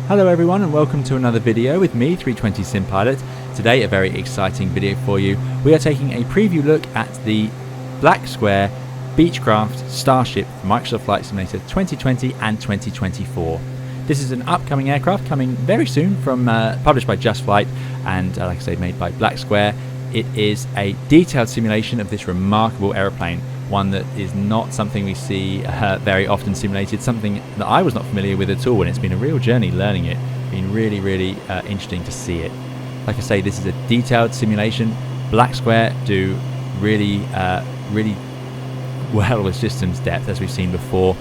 Hello everyone and welcome to another video with me, 320 Sim Pilot. Today a very exciting video for you. We are taking a preview look at the Black Square Beechcraft Starship Microsoft Flight Simulator 2020 and 2024. This is an upcoming aircraft coming very soon from published by JustFlight and like I say made by Black Square. It is a detailed simulation of this remarkable aeroplane, one that is not something we see very often simulated, something that I was not familiar with at all, and it's been a real journey learning it. It's been really interesting to see it. Like I say, this is a detailed simulation. Black Square do really well with systems depth, as we've seen before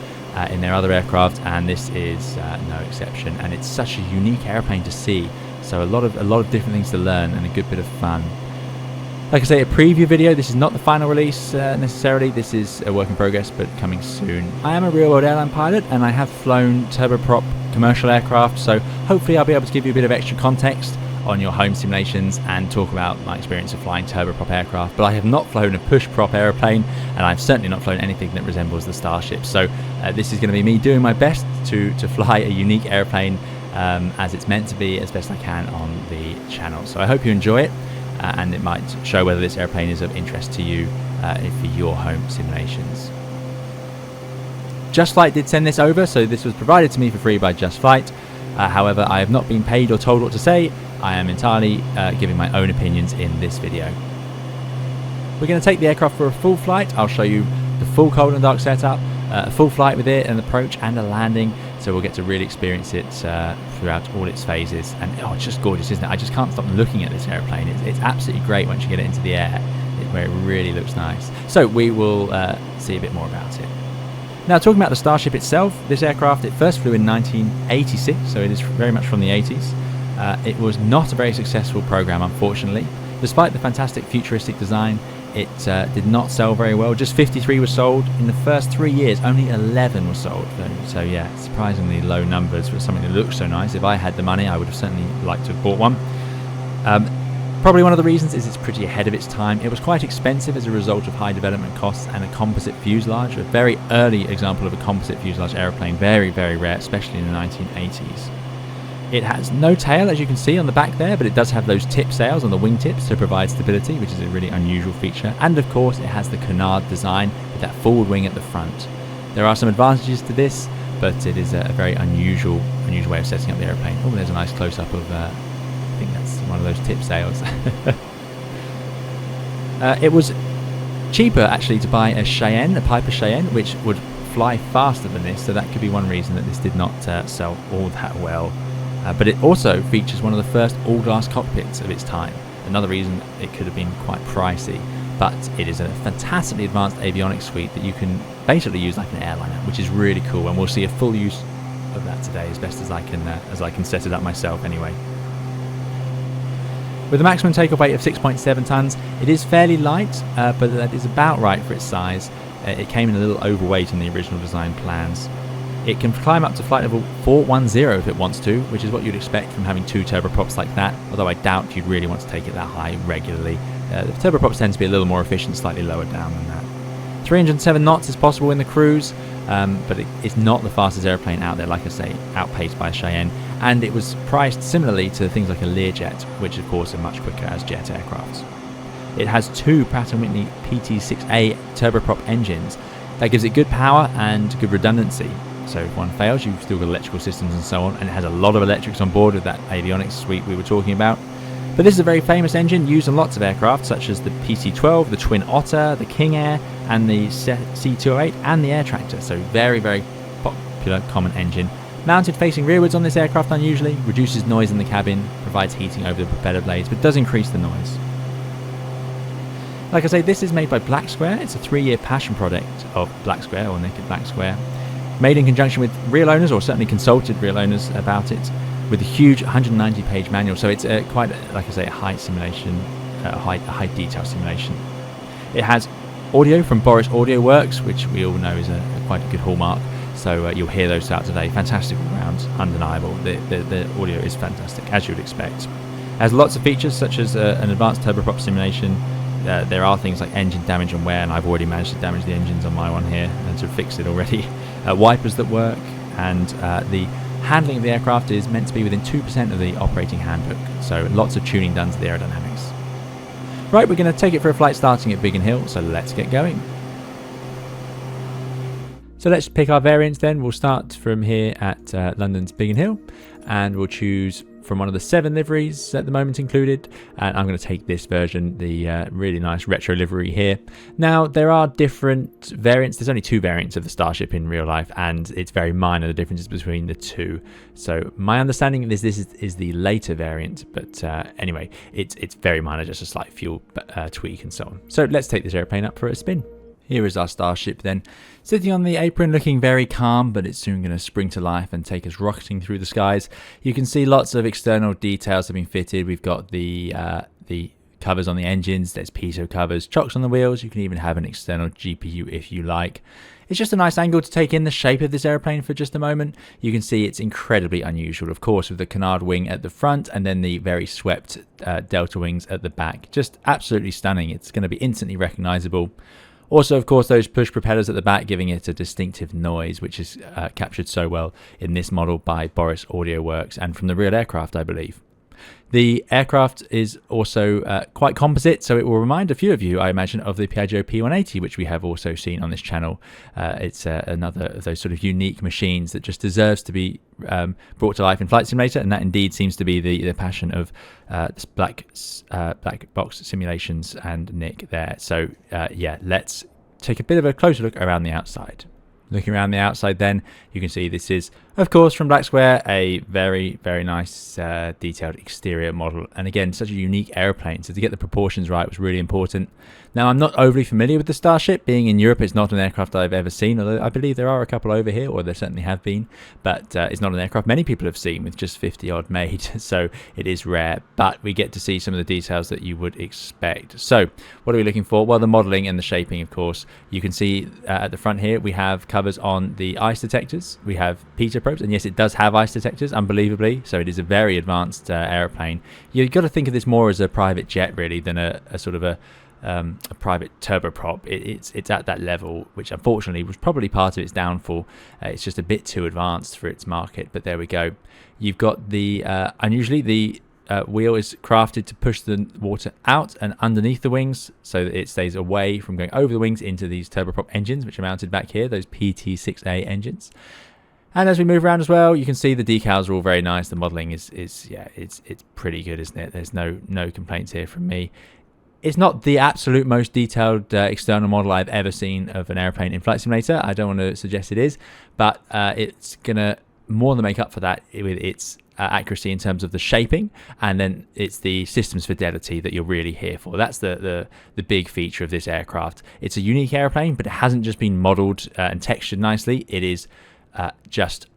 in their other aircraft, and this is no exception. And it's such a unique airplane to see, so a lot of different things to learn and a good bit of fun. Like I say, a preview video. This is not the final release necessarily. This is a work in progress, but coming soon. I am a real-world airline pilot, and I have flown turboprop commercial aircraft, so hopefully I'll be able to give you a bit of extra context on your home simulations and talk about my experience of flying turboprop aircraft. But I have not flown a push-prop airplane, and I've certainly not flown anything that resembles the Starship. So this is going to be me doing my best to fly a unique airplane as it's meant to be, as best I can on the channel. So I hope you enjoy it. And it might show whether this airplane is of interest to you for your home simulations. JustFlight did send this over, so this was provided to me for free by JustFlight. However, I have not been paid or told what to say. I am entirely giving my own opinions in this video. We're going to take the aircraft for a full flight. I'll show you the full cold and dark setup, a full flight with it, an approach and a landing. So we'll get to really experience it throughout all its phases. And oh, it's just gorgeous, isn't it? I just can't stop looking at this airplane. It's absolutely great once you get it into the air, where it really looks nice. So we will see a bit more about it. Now, talking about the Starship itself, this aircraft, it first flew in 1986, so it is very much from the 80s. It was not a very successful program, unfortunately. Despite the fantastic futuristic design, it did not sell very well. Just 53 were sold. In the first 3 years, only 11 were sold. So yeah, surprisingly low numbers for something that looks so nice. If I had the money, I would have certainly liked to have bought one. Probably one of the reasons is it's pretty ahead of its time. It was quite expensive as a result of high development costs and a composite fuselage. A very early example of a composite fuselage aeroplane. Very rare, especially in the 1980s. It has no tail, as you can see on the back there, but it does have those tip sails on the wingtips to provide stability, which is a really unusual feature. And of course, it has the canard design with that forward wing at the front. There are some advantages to this, but it is a very unusual way of setting up the airplane. Oh, there's a nice close-up of, I think that's one of those tip sails. It was cheaper, actually, to buy a Cheyenne, a Piper Cheyenne, which would fly faster than this, so that could be one reason that this did not sell all that well. But it also features one of the first all-glass cockpits of its time. Another reason it could have been quite pricey, but it is a fantastically advanced avionics suite that you can basically use like an airliner, which is really cool, and we'll see a full use of that today as best as I can set it up myself anyway. With a maximum takeoff weight of 6.7 tons, it is fairly light, but that is about right for its size. It came in a little overweight in the original design plans. It can climb up to flight level 410 if it wants to, which is what you'd expect from having two turboprops like that, although I doubt you'd really want to take it that high regularly. The turboprops tend to be a little more efficient, slightly lower down than that. 307 knots is possible in the cruise, but it's not the fastest airplane out there, like I say, outpaced by a Cheyenne, and it was priced similarly to things like a Learjet, which of course are much quicker as jet aircrafts. It has two Pratt & Whitney PT6A turboprop engines. That gives it good power and good redundancy. So if one fails, you've still got electrical systems and so on, and it has a lot of electrics on board with that avionics suite we were talking about. But this is a very famous engine used on lots of aircraft, such as the PC-12, the Twin Otter, the King Air, and the C-208, and the Air Tractor. So very popular, common engine. Mounted facing rearwards on this aircraft unusually, reduces noise in the cabin, provides heating over the propeller blades, but does increase the noise. Like I say, this is made by Black Square. It's a 3-year passion project of Black Square, or Naked Black Square. Made in conjunction with real owners, or certainly consulted real owners about it, with a huge 190-page manual. So it's quite, like I say, a high simulation, a high detail simulation. It has audio from Boris Audio Works, which we all know is quite a good hallmark. So you'll hear those throughout today. Fantastic all round, undeniable. The audio is fantastic, as you would expect. It has lots of features, such as an advanced turboprop simulation. There are things like engine damage and wear, and I've already managed to damage the engines on my one here and to fix it already. Wipers that work, and the Handling of the aircraft is meant to be within 2% of the operating handbook, so lots of tuning done to the aerodynamics. Right, we're going to take it for a flight starting at Biggin Hill, so let's get going. So let's pick our variants then. We'll start from here at London's Biggin Hill, and we'll choose from one of the 7 liveries at the moment included, and I'm going to take this version, the really nice retro livery here. Now there are different variants. There's only 2 variants of the Starship in real life, and it's very minor the differences between the 2. So my understanding is this is the later variant, but anyway, it's very minor, just a slight fuel tweak and so on. So let's take this airplane up for a spin. Here is our Starship then, sitting on the apron looking very calm, but it's soon going to spring to life and take us rocketing through the skies. You can see lots of external details have been fitted. We've got the covers on the engines, there's pitot covers, chocks on the wheels. You can even have an external GPU if you like. It's just a nice angle to take in the shape of this airplane for just a moment. You can see it's incredibly unusual, of course, with the canard wing at the front and then the very swept delta wings at the back. Just absolutely stunning. It's going to be instantly recognizable. Also, of course, those push propellers at the back giving it a distinctive noise, which is captured so well in this model by Boris Audio Works and from the real aircraft, I believe. The aircraft is also quite composite, so it will remind a few of you, I imagine, of the Piaggio P180, which we have also seen on this channel. It's another of those sort of unique machines that just deserves to be brought to life in Flight Simulator, and that indeed seems to be the passion of Black Box Simulations and Nick there. So yeah, let's take a bit of a closer look around the outside. Looking around the outside then, you can see this is, of course, from Black Square, a very, very nice detailed exterior model. And again, such a unique airplane, so to get the proportions right was really important. Now, I'm not overly familiar with the Starship. Being in Europe, it's not an aircraft I've ever seen, although I believe there are a couple over here, or there certainly have been. But it's not an aircraft many people have seen, with just 50 odd made, so it is rare. But we get to see some of the details that you would expect. So what are we looking for? Well, the modelling and the shaping, of course. You can see at the front here, we have covers on the ice detectors. We have pitot probes, and yes, it does have ice detectors, unbelievably. So it is a very advanced airplane. You've got to think of this more as a private jet, really, than a sort of a private turboprop. It's at that level, which unfortunately was probably part of its downfall. It's just a bit too advanced for its market, but there we go. You've got the unusually the wheel is crafted to push the water out and underneath the wings, so that it stays away from going over the wings into these turboprop engines, which are mounted back here, those PT6A engines. And as we move around as well, you can see the decals are all very nice. The modelling is yeah, it's pretty good, isn't it? There's no complaints here from me. It's not the absolute most detailed external model I've ever seen of an airplane in Flight Simulator. I don't want to suggest it is, but it's going to more than make up for that with its accuracy in terms of the shaping, and then it's the systems fidelity that you're really here for. That's the big feature of this aircraft. It's a unique airplane, but it hasn't just been modelled and textured nicely. It is just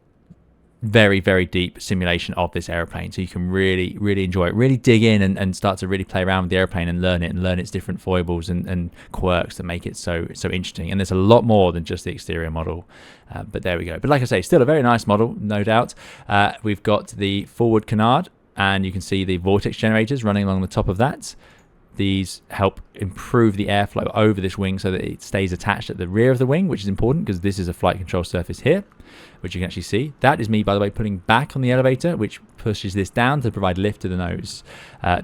very, very deep simulation of this airplane, so you can really enjoy it, really dig in and start to really play around with the airplane and learn its different foibles and quirks that make it so interesting. And there's a lot more than just the exterior model, but there we go. But like I say, still a very nice model, no doubt. We've got the forward canard, and you can see the vortex generators running along the top of that. These help improve the airflow over this wing so that it stays attached at the rear of the wing, which is important because this is a flight control surface here, which you can actually see. That is me, by the way, putting back on the elevator, which pushes this down to provide lift to the nose.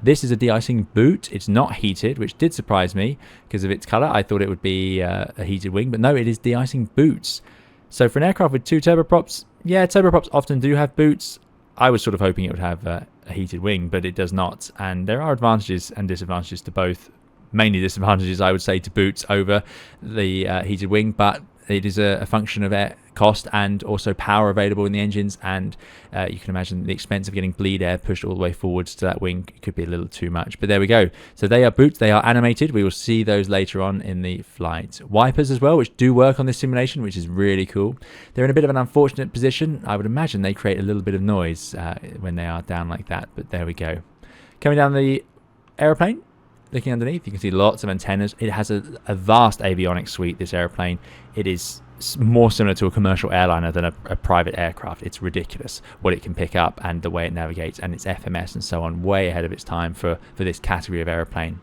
This is a de-icing boot. It's not heated, which did surprise me because of its color. I thought it would be a heated wing, but no, it is de-icing boots. So for an aircraft with 2 turboprops, yeah, turboprops often do have boots. I was sort of hoping it would have a heated wing, but it does not. And there are advantages and disadvantages to both. Mainly disadvantages, I would say, to boots over the heated wing, but it is a function of air cost and also power available in the engines, and you can imagine the expense of getting bleed air pushed all the way forwards to that wing could be a little too much. But there we go. So they are boots, they are animated. We will see those later on in the flight. Wipers as well, which do work on this simulation, which is really cool. They're in a bit of an unfortunate position. I would imagine they create a little bit of noise when they are down like that, but there we go. Coming down the airplane, looking underneath, you can see lots of antennas. It has a vast avionics suite, this airplane. It is more similar to a commercial airliner than a private aircraft. It's ridiculous what it can pick up and the way it navigates, and its FMS and so on, way ahead of its time for this category of airplane.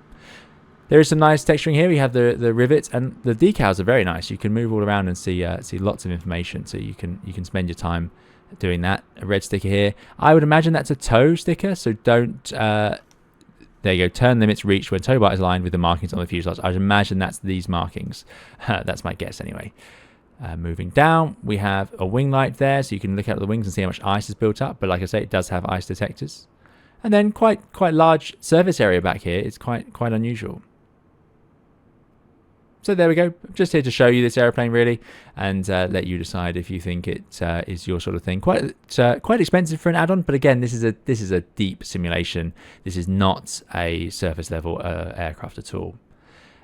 There is some nice texturing here. We have the rivets, and the decals are very nice. You can move all around and see lots of information, so you can spend your time doing that. A red sticker here. I would imagine that's a tow sticker, so don't... there you go. Turn limits reached when tow bar is aligned with the markings on the fuselage. I would imagine that's these markings. That's my guess anyway. Moving down, we have a wing light there, so you can look out the wings and see how much ice is built up. But like I say, it does have ice detectors. And then quite large surface area back here. It's quite unusual. So there we go. Just here to show you this airplane really, and let you decide if you think it is your sort of thing. Quite expensive for an add-on, but again, this is a deep simulation. This is not a surface level aircraft at all.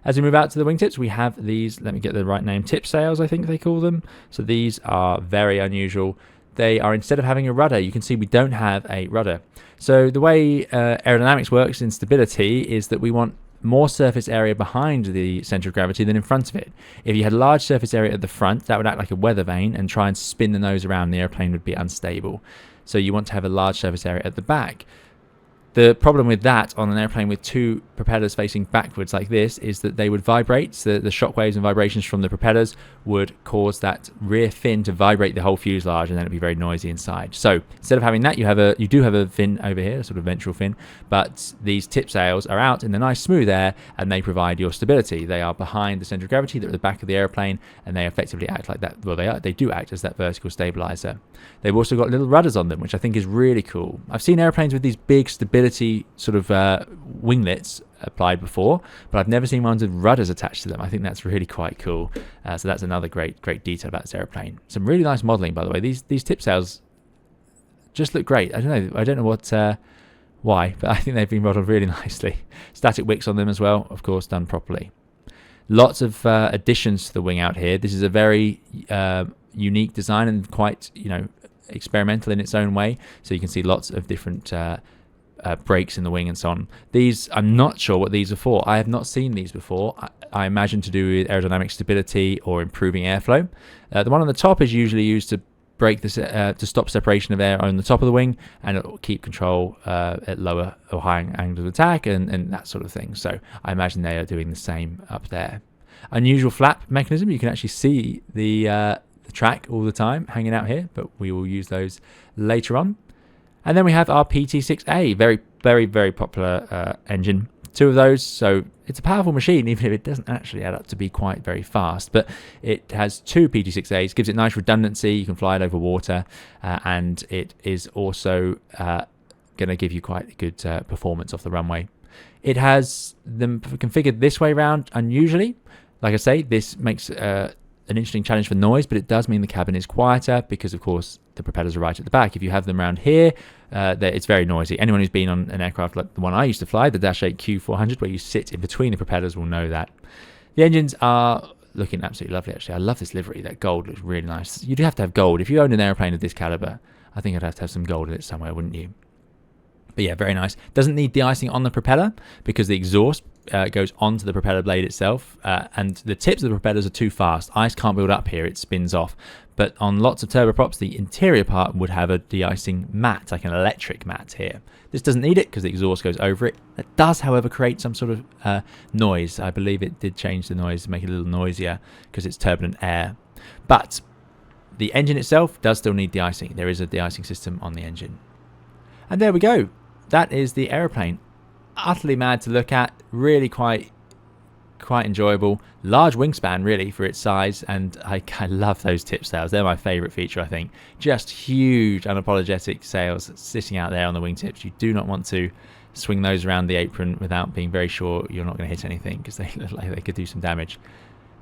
As we move out to the wingtips, we have these. Let me get the right name. Tip sails, I think they call them. So these are very unusual. They are, instead of having a rudder, you can see we don't have a rudder. So the way aerodynamics works in stability is that we want more surface area behind the center of gravity than in front of it. If you had a large surface area at the front, that would act like a weather vane and try and spin the nose around. The airplane would be unstable. So you want to have a large surface area at the back. The problem with that on an airplane with two propellers facing backwards like this is that they would vibrate. So the shock waves and vibrations from the propellers would cause that rear fin to vibrate the whole fuselage, and then it'd be very noisy inside. So instead of having that, you do have a fin over here, a sort of ventral fin, but these tip sails are out in the nice smooth air, and they provide your stability. They are behind the center of gravity, they're at the back of the airplane, and they effectively act like that. Well, they do act as that vertical stabilizer. They've also got little rudders on them, which I think is really cool. I've seen airplanes with these big stability sort of winglets applied before, but I've never seen ones with rudders attached to them. I think that's really quite cool. So that's another great detail about this airplane. Some really nice modeling, by the way. These tip sails just look great. I don't know what why, but I think they've been modeled really nicely. Static wicks on them as well, of course, done properly. Lots of additions to the wing out here. This is a very unique design and quite experimental in its own way. So you can see lots of different breaks in the wing and so on. These, I'm not sure what these are for. I have not seen these before. I imagine to do with aerodynamic stability or improving airflow. The one on the top is usually used to break this to stop separation of air on the top of the wing, and it will keep control at lower or higher angles of attack and that sort of thing. So I imagine they are doing the same up there. Unusual flap mechanism. You can actually see the track all the time hanging out here, but we will use those later on. And then we have our PT6A, very popular engine. Two of those, so it's a powerful machine, even if it doesn't actually add up to be quite very fast. But it has two PT6As, gives it nice redundancy. You can fly it over water, and it is also going to give you quite good performance off the runway. It has them configured this way around unusually. Like I say, this makes an interesting challenge for noise, but it does mean the cabin is quieter because, of course, the propellers are right at the back. If you have them around here, it's very noisy. Anyone who's been on an aircraft like the one I used to fly, the Dash 8 Q400, where you sit in between the propellers, will know that. The engines are looking absolutely lovely, actually. I love this livery. That gold looks really nice. You do have to have gold. If you own an airplane of this caliber, I think I'd have to have some gold in it somewhere, wouldn't you? But yeah, very nice. Doesn't need de-icing on the propeller because the exhaust goes onto the propeller blade itself, and the tips of the propellers are too fast. Ice can't build up here, it spins off. But on lots of turboprops, the interior part would have a de-icing mat, like an electric mat here. This doesn't need it because the exhaust goes over it. It does, however, create some sort of noise. I believe it did change the noise to make it a little noisier because it's turbulent air. But the engine itself does still need de-icing. There is a de-icing system on the engine. And there we go. That is the aeroplane. Utterly mad to look at. Really quite enjoyable. Large wingspan, really, for its size. And I love those tip sails. They're my favourite feature, I think. Just huge, unapologetic sails sitting out there on the wingtips. You do not want to swing those around the apron without being very sure you're not going to hit anything, because they look like they could do some damage.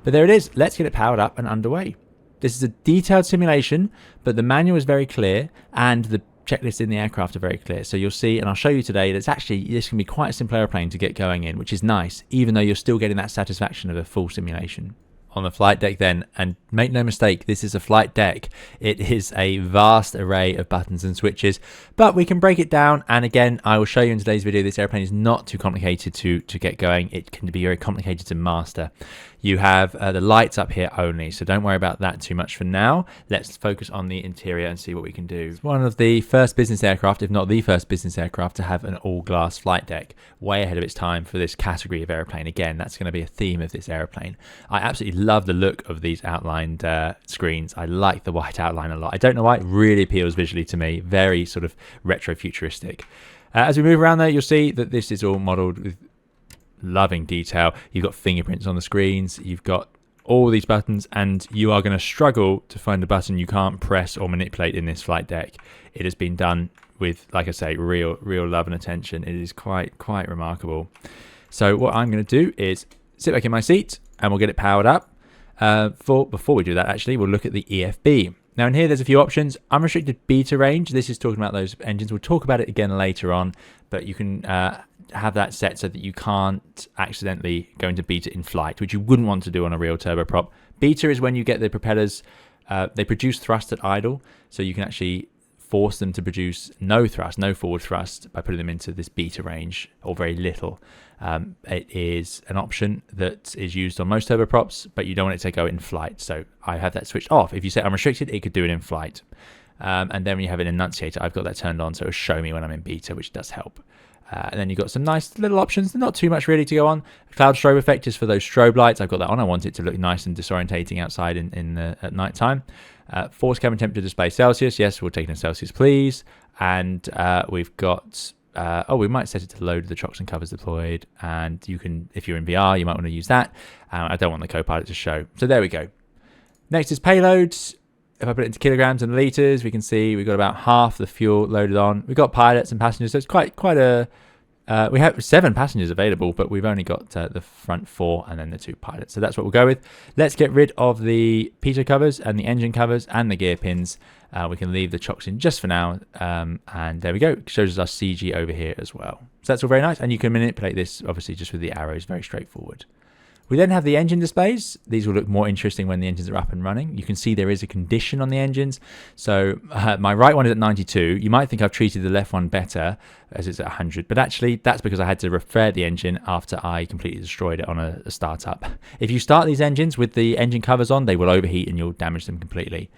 But there it is. Let's get it powered up and underway. This is a detailed simulation, but the manual is very clear, and the checklists in the aircraft are very clear. So you'll see, and I'll show you today, that this can be quite a simple airplane to get going in, which is nice, even though you're still getting that satisfaction of a full simulation. On the flight deck then, and make no mistake, this is a flight deck. It is a vast array of buttons and switches, but we can break it down, and again, I will show you in today's video, this airplane is not too complicated to get going. It can be very complicated to master. You have the lights up here only, so don't worry about that too much for now. Let's focus on the interior and see what we can do. It's one of the first business aircraft, if not the first business aircraft, to have an all-glass flight deck. Way ahead of its time for this category of airplane. Again, that's going to be a theme of this airplane. I absolutely love the look of these outlined screens. I like the white outline a lot. I don't know why, it really appeals visually to me. Very sort of retro-futuristic. As we move around there, you'll see that this is all modelled with loving detail. You've got fingerprints on the screens, you've got all these buttons, and you are going to struggle to find a button you can't press or manipulate in this flight deck. It has been done with, like I say, real love and attention. It is quite remarkable. So what I'm going to do is sit back in my seat and we'll get it powered up. Before we do that, actually, we'll look at the EFB. Now in here there's a few options. Unrestricted beta range, this is talking about those engines. We'll talk about it again later on, but you can have that set so that you can't accidentally go into beta in flight, which you wouldn't want to do on a real turboprop. Beta is when you get the propellers, they produce thrust at idle, so you can actually force them to produce no thrust, no forward thrust, by putting them into this beta range, or very little. It is an option that is used on most turboprops, but you don't want it to go in flight, so I have that switched off. If you set unrestricted, it could do it in flight. And then when you have an enunciator, I've got that turned on, so it'll show me when I'm in beta, which does help. And then you've got some nice little options, not too much really to go on. Cloud strobe effect is for those strobe lights. I've got that on. I want it to look nice and disorientating outside at night time. Force cabin temperature display Celsius. Yes, we'll take it in Celsius, please. And we've got, we might set it to load the chocks and covers deployed. And you can, if you're in VR, you might want to use that. I don't want the co-pilot to show. So there we go. Next is payloads. If I put it into kilograms and liters, we can see we've got about half the fuel loaded on. We've got pilots and passengers, so it's quite a... we have 7 passengers available, but we've only got the front 4 and then the 2 pilots. So that's what we'll go with. Let's get rid of the pitot covers and the engine covers and the gear pins. We can leave the chocks in just for now. And there we go. It shows us our CG over here as well. So that's all very nice. And you can manipulate this, obviously, just with the arrows. Very straightforward. We then have the engine displays. These will look more interesting when the engines are up and running. You can see there is a condition on the engines. So my right one is at 92. You might think I've treated the left one better as it's at 100, but actually that's because I had to repair the engine after I completely destroyed it on a startup. If you start these engines with the engine covers on, they will overheat and you'll damage them completely.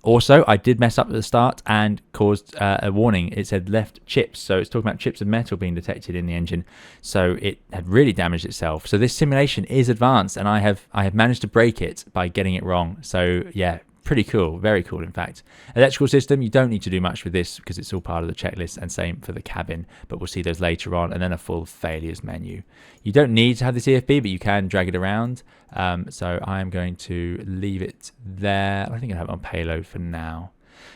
Also, I did mess up at the start and caused a warning. It said left chips, so it's talking about chips of metal being detected in the engine. So it had really damaged itself. So this simulation is advanced, and I have managed to break it by getting it wrong. So yeah, pretty cool, very cool in fact. Electrical system, you don't need to do much with this because it's all part of the checklist, and same for the cabin, but we'll see those later on. And then a full failures menu. You don't need to have this EFB, but you can drag it around. So I'm going to leave it there. I think I have it on payload for now.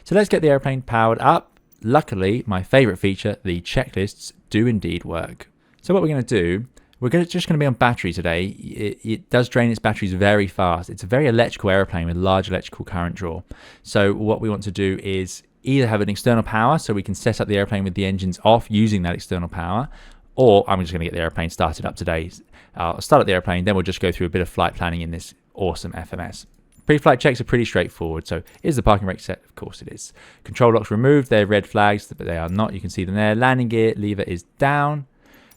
So let's get the airplane powered up. Luckily, my favorite feature, the checklists, do indeed work. So what we're going to do, we're just going to be on battery today. It does drain its batteries very fast. It's a very electrical airplane with large electrical current draw. So what we want to do is either have an external power so we can set up the airplane with the engines off using that external power, or I'm just going to get the airplane started up today. I'll start up the airplane, then we'll just go through a bit of flight planning in this awesome FMS. Pre-flight checks are pretty straightforward. So is the parking brake set? Of course it is. Control locks removed. They're red flags, but they are not. You can see them there. Landing gear lever is down.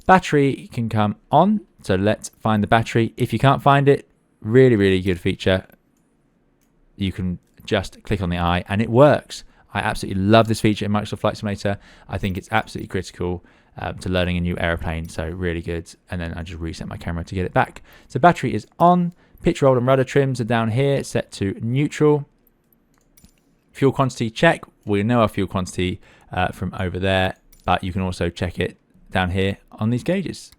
Battery can come on. So let's find the battery. If you can't find it, really good feature. You can just click on the eye and it works. I absolutely love this feature in Microsoft Flight Simulator. I think it's absolutely critical to learning a new airplane, so really good. And then I just reset my camera to get it back. So battery is on. Pitch, roll and rudder trims are down here, set to neutral. Fuel quantity check. We know our fuel quantity from over there, but you can also check it down here on these gauges.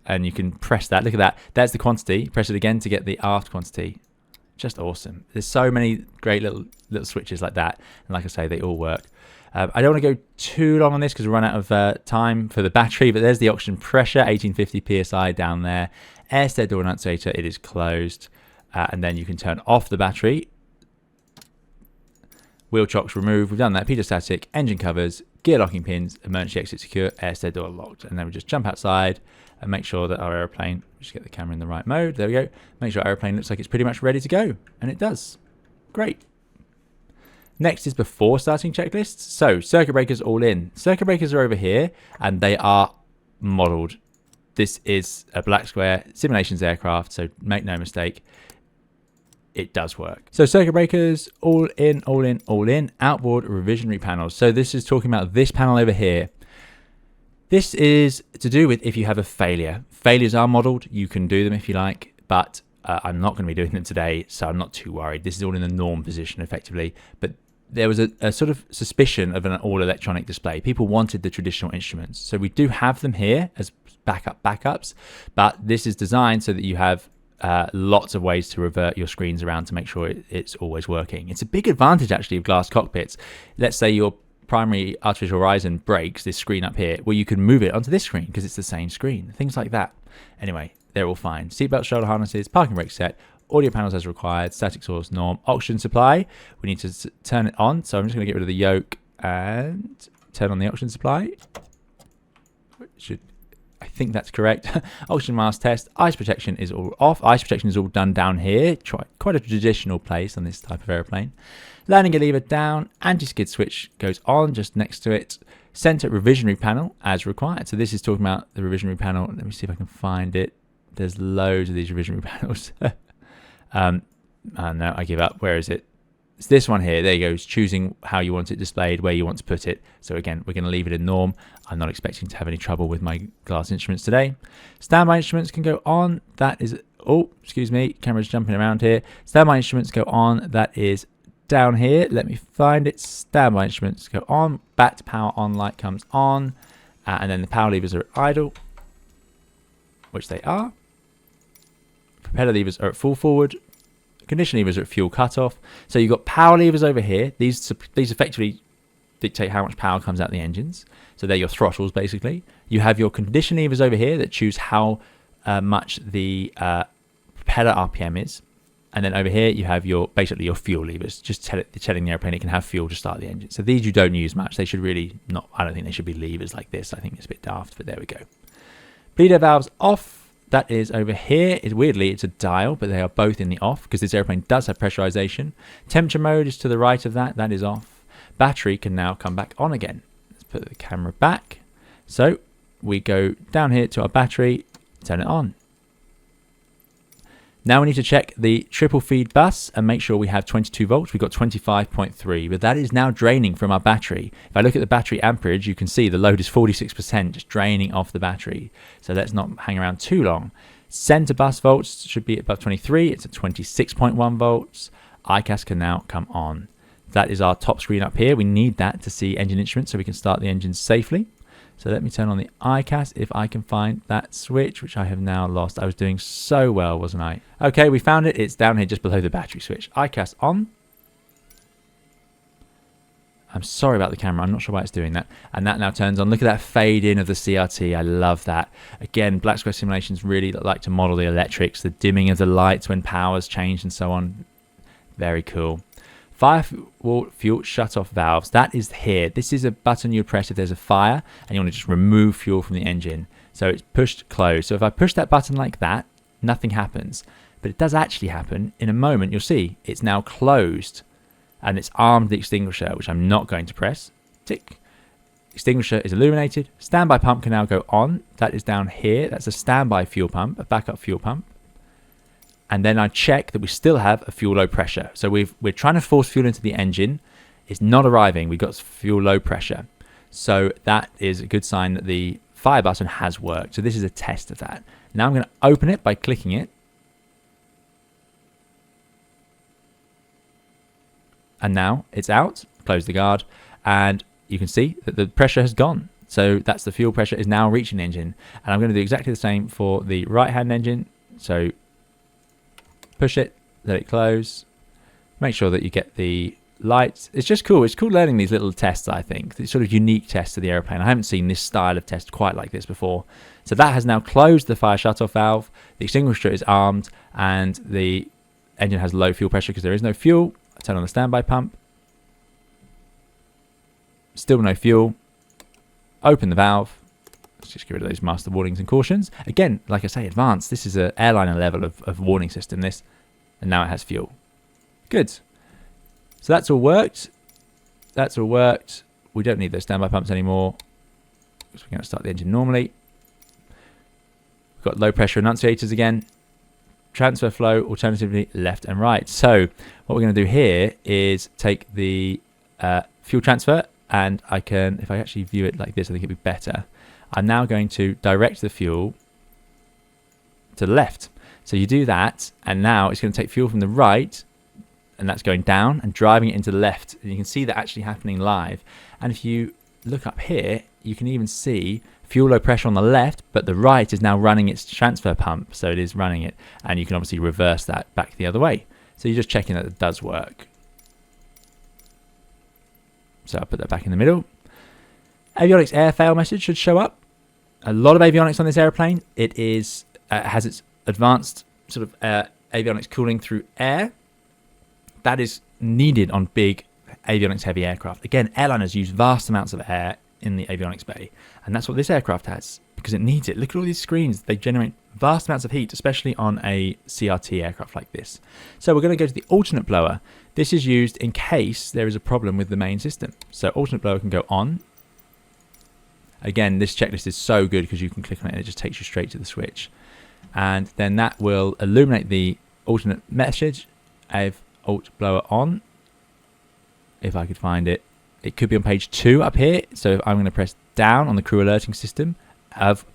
And you can press that. Look at that. That's the quantity. Press it again to get the aft quantity. Just awesome. There's so many great little switches like that. And like I say, they all work. I don't want to go too long on this because we run out of time for the battery, but there's the oxygen pressure, 1850 psi down there. Air stair door annunciator, it is closed. And then you can turn off the battery. Wheel chocks removed. We've done that. Pitot-static, engine covers, gear locking pins, emergency exit secure, air stair door locked. And then we just jump outside and make sure that our airplane, just get the camera in the right mode. There we go. Make sure our airplane looks like it's pretty much ready to go. And it does. Great. Next is before starting checklists. So circuit breakers all in. Circuit breakers are over here and they are modeled this is a Black Square simulations aircraft, so make no mistake, it does work. So circuit breakers, all in, all in, all in. Outboard revisionary panels. So this is talking about this panel over here. This is to do with if you have a failure. Failures are modeled. You can do them if you like, but I'm not going to be doing them today, so I'm not too worried. This is all in the norm position effectively, but there was a sort of suspicion of an all electronic display. People wanted the traditional instruments. So we do have them here as backups, but this is designed so that you have lots of ways to revert your screens around to make sure it's always working. It's a big advantage actually of glass cockpits. Let's say your primary artificial horizon breaks, this screen up here, well, you can move it onto this screen because it's the same screen, things like that. Anyway, they're all fine. Seatbelt, shoulder harnesses, parking brake set, audio panels as required, static source norm, oxygen supply. We need to turn it on, so I'm just going to get rid of the yoke and turn on the oxygen supply. I think that's correct. Oxygen mask test. Ice protection is all off. Ice protection is all done down here. Quite a traditional place on this type of airplane. Landing gear lever down. Anti-skid switch goes on just next to it. Center revisionary panel as required. So this is talking about the revisionary panel. Let me see if I can find it. There's loads of these revisionary panels. No, I give up. Where is it? It's this one here. There you go. It's choosing how you want it displayed, where you want to put it. So again, we're going to leave it in norm. I'm not expecting to have any trouble with my glass instruments today. Standby instruments can go on. That is, oh, excuse me, camera's jumping around here. Standby instruments go on. That is down here. Let me find it. Standby instruments go on. Bat power on light comes on. And then the power levers are at idle, which they are. Propeller levers are at full forward. Condition levers are at fuel cutoff. So you've got power levers over here. These effectively dictate how much power comes out the engines. So they're your throttles, basically. You have your condition levers over here that choose how much the propeller RPM is. And then over here, you have basically your fuel levers, just telling the airplane it can have fuel to start the engine. So these you don't use much. They should really not, I don't think they should be levers like this. I think it's a bit daft, but there we go. Bleed air valves off. That is over here. Weirdly, it's a dial, but they are both in the off because this airplane does have pressurization. Temperature mode is to the right of that. That is off. Battery can now come back on again. Let's put the camera back. So we go down here to our battery, turn it on. Now we need to check the triple feed bus and make sure we have 22 volts. We've got 25.3, but that is now draining from our battery. If I look at the battery amperage, you can see the load is 46%, just draining off the battery. So let's not hang around too long. Center bus volts should be above 23. It's at 26.1 volts. ICAS can now come on. That is our top screen up here. We need that to see engine instruments so we can start the engine safely. So let me turn on the ICAS if I can find that switch, which I have now lost. I was doing so well, wasn't I? Okay, we found it. It's down here just below the battery switch. ICAS on. I'm sorry about the camera. I'm not sure why it's doing that. And that now turns on. Look at that fade in of the CRT. I love that. Again, Black Square simulations really like to model the electrics, the dimming of the lights when power's changed and so on. Very cool. Fire fuel shut-off valves. That is here. This is a button you press if there's a fire and you want to just remove fuel from the engine. So it's pushed closed. So if I push that button like that, nothing happens. But it does actually happen. In a moment, you'll see it's now closed and it's armed the extinguisher, which I'm not going to press. Tick. Extinguisher is illuminated. Standby pump can now go on. That is down here. That's a standby fuel pump, a backup fuel pump. And then I check that we still have a fuel low pressure. So we're trying to force fuel into the engine. It's not arriving. We've got fuel low pressure. So that is a good sign that the fire button has worked. So this is a test of that. Now I'm going to open it by clicking it. And now it's out. Close the guard. And you can see that the pressure has gone. So that's the fuel pressure is now reaching the engine. And I'm going to do exactly the same for the right-hand engine. So push it, let it close, make sure that you get the lights. It's just cool. It's cool learning these little tests, I think. These sort of unique tests of the airplane. I haven't seen this style of test quite like this before. So that has now closed the fire shutoff valve. The extinguisher is armed and the engine has low fuel pressure because there is no fuel. I turn on the standby pump. Still no fuel. Open the valve. Let's just get rid of those master warnings and cautions. Again, like I say, advanced. This is an airliner level of warning system, this. And now it has fuel. Good. So that's all worked. That's all worked. We don't need those standby pumps anymore. So we're going to start the engine normally. got low pressure enunciators again, transfer flow, alternatively left and right. So what we're going to do here is take the fuel transfer, and I can, if I actually view it like this, I think it'd be better. I'm now going to direct the fuel to the left. So you do that, and now it's going to take fuel from the right, and that's going down and driving it into the left. And you can see that actually happening live. And if you look up here, you can even see fuel low pressure on the left, but the right is now running its transfer pump. So it is running it, and you can obviously reverse that back the other way. So you're just checking that it does work. So I'll put that back in the middle. Avionics air fail message should show up. A lot of avionics on this airplane. It is has its advanced sort of avionics cooling through air. That is needed on big avionics heavy aircraft. Again, airliners use vast amounts of air in the avionics bay, and that's what this aircraft has because it needs it. Look at all these screens. They generate vast amounts of heat, especially on a CRT aircraft like this. So we're going to go to the alternate blower. This is used in case there is a problem with the main system. So alternate blower can go on. Again, this checklist is so good because you can click on it and it just takes you straight to the switch. And then that will illuminate the alternate message. I've alt blower on. If I could find it. It could be on page 2 up here. So if I'm going to press down on the crew alerting system of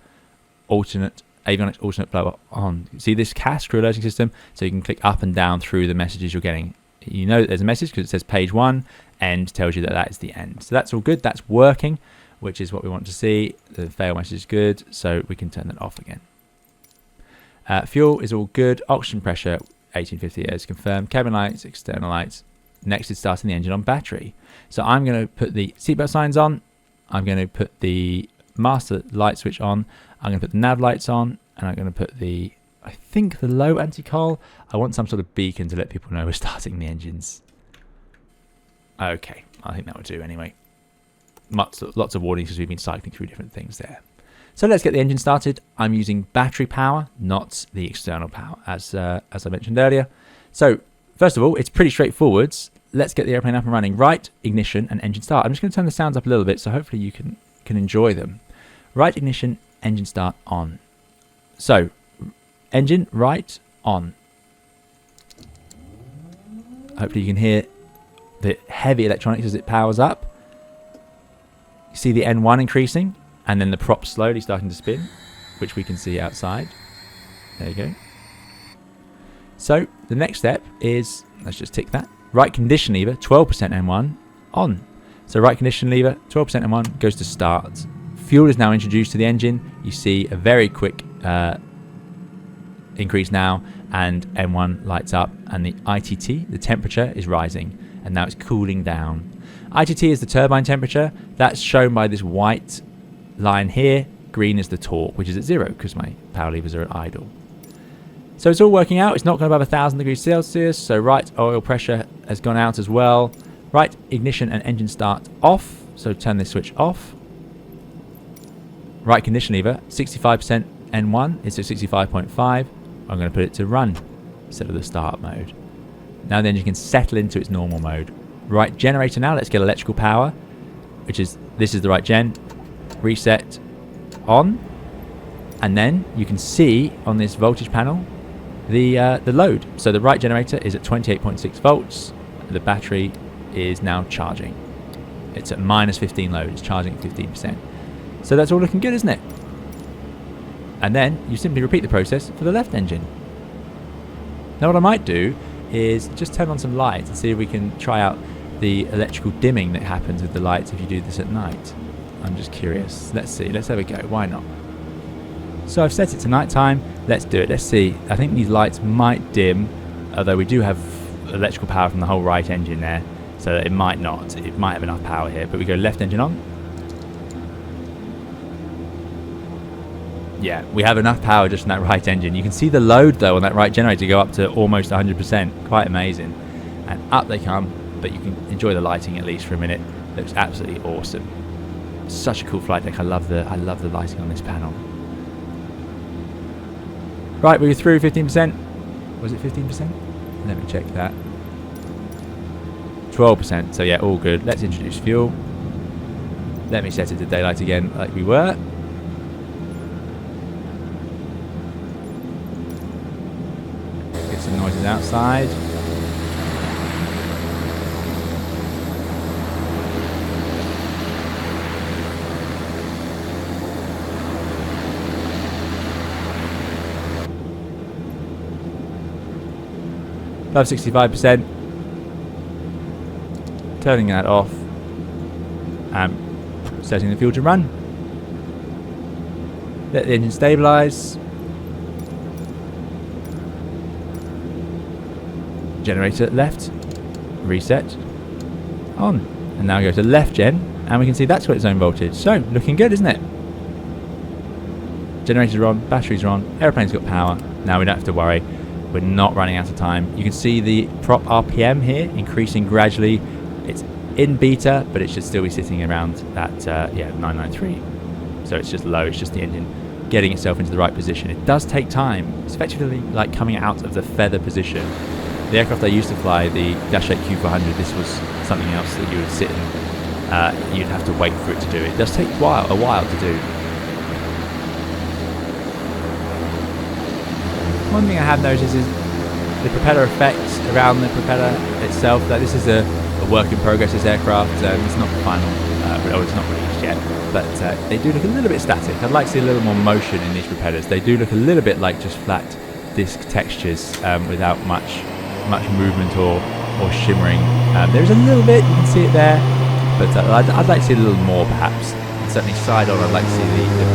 avionics alternate blower on. See this CAS, crew alerting system? So you can click up and down through the messages you're getting. You know that there's a message because it says page 1, end tells you that that is the end. So that's all good. That's working, which is what we want to see. The fail message is good, so we can turn that off again. Fuel is all good. Oxygen pressure 1850 is confirmed. Cabin lights, external lights. Next is starting the engine on battery. So I'm going to put the seatbelt signs on. I'm going to put the master light switch on. I'm going to put the nav lights on, and I'm going to put the, I think, the low anti-col. I want some sort of beacon to let people know we're starting the engines. Okay, I think that will do anyway. Lots of warnings because we've been cycling through different things there. So let's get the engine started. I'm using battery power, not the external power, as I mentioned earlier. So first of all, it's pretty straightforward. Let's get the airplane up and running. Right, ignition, and engine start. I'm just going to turn the sounds up a little bit, so hopefully you can enjoy them. Right, ignition, engine start, on. So, engine, right, on. Hopefully you can hear the heavy electronics as it powers up. You see the N1 increasing, and then the prop slowly starting to spin, which we can see outside. There you go. So, the next step is, let's just tick that. Right condition lever, 12% N1, on. So right condition lever, 12% N1, goes to start. Fuel is now introduced to the engine. You see a very quick increase now, and N1 lights up, and the ITT, the temperature, is rising, and now it's cooling down. ITT is the turbine temperature. That's shown by this white line here. Green is the torque, which is at 0 because my power levers are at idle. So it's all working out. It's not going above 1,000 degrees Celsius. So right oil pressure has gone out as well. Right ignition and engine start off. So turn this switch off. Right condition lever, 65% N1. It's at 65.5. I'm going to put it to run instead of the start mode. Now the engine can settle into its normal mode. Right generator now. Let's get electrical power, which is, this is the right gen. Reset on. And then you can see on this voltage panel the load. So the right generator is at 28.6 volts. The battery is now charging. It's at minus 15 load. It's charging at 15%. So that's all looking good, isn't it? And then you simply repeat the process for the left engine. Now what I might do is just turn on some lights and see if we can try out the electrical dimming that happens with the lights if you do this at night. I'm just curious. Let's see. Let's have a go. Why not? So I've set it to night time. Let's do it. Let's see. I think these lights might dim, although we do have electrical power from the whole right engine there, so it might not. It might have enough power here, but we go left engine on. Yeah, we have enough power just from that right engine. You can see the load though on that right generator go up to almost 100%. Quite amazing. And up they come, but you can enjoy the lighting at least for a minute. Looks absolutely awesome. Such a cool flight deck. I love the lighting on this panel. Right, we're through 15%. Was it 15%? Let me check that. 12%. So yeah, all good. Let's introduce fuel. Let me set it to daylight again like we were. is outside. Above 65%. Turning that off and setting the fuel to run. Let the engine stabilise. Generator left, reset, on. And now go to left gen, and we can see that's got its own voltage. So, looking good, isn't it? Generators are on, batteries are on, airplane's got power. Now we don't have to worry. We're not running out of time. You can see the prop RPM here increasing gradually. It's in beta, but it should still be sitting around that 993. So it's just low. It's just the engine getting itself into the right position. It does take time. It's effectively like coming out of the feather position. The aircraft I used to fly, the Dash 8 Q400, this was something else that you would sit and you'd have to wait for it to do. It does take a while to do. One thing I have noticed is the propeller effects around the propeller itself. Like, this is a work in progress, this aircraft. It's not the final, it's not released yet, but they do look a little bit static. I'd like to see a little more motion in these propellers. They do look a little bit like just flat disc textures without much movement or shimmering. There's a little bit, you can see it there, but I'd like to see a little more perhaps. And certainly side on, I'd like to see the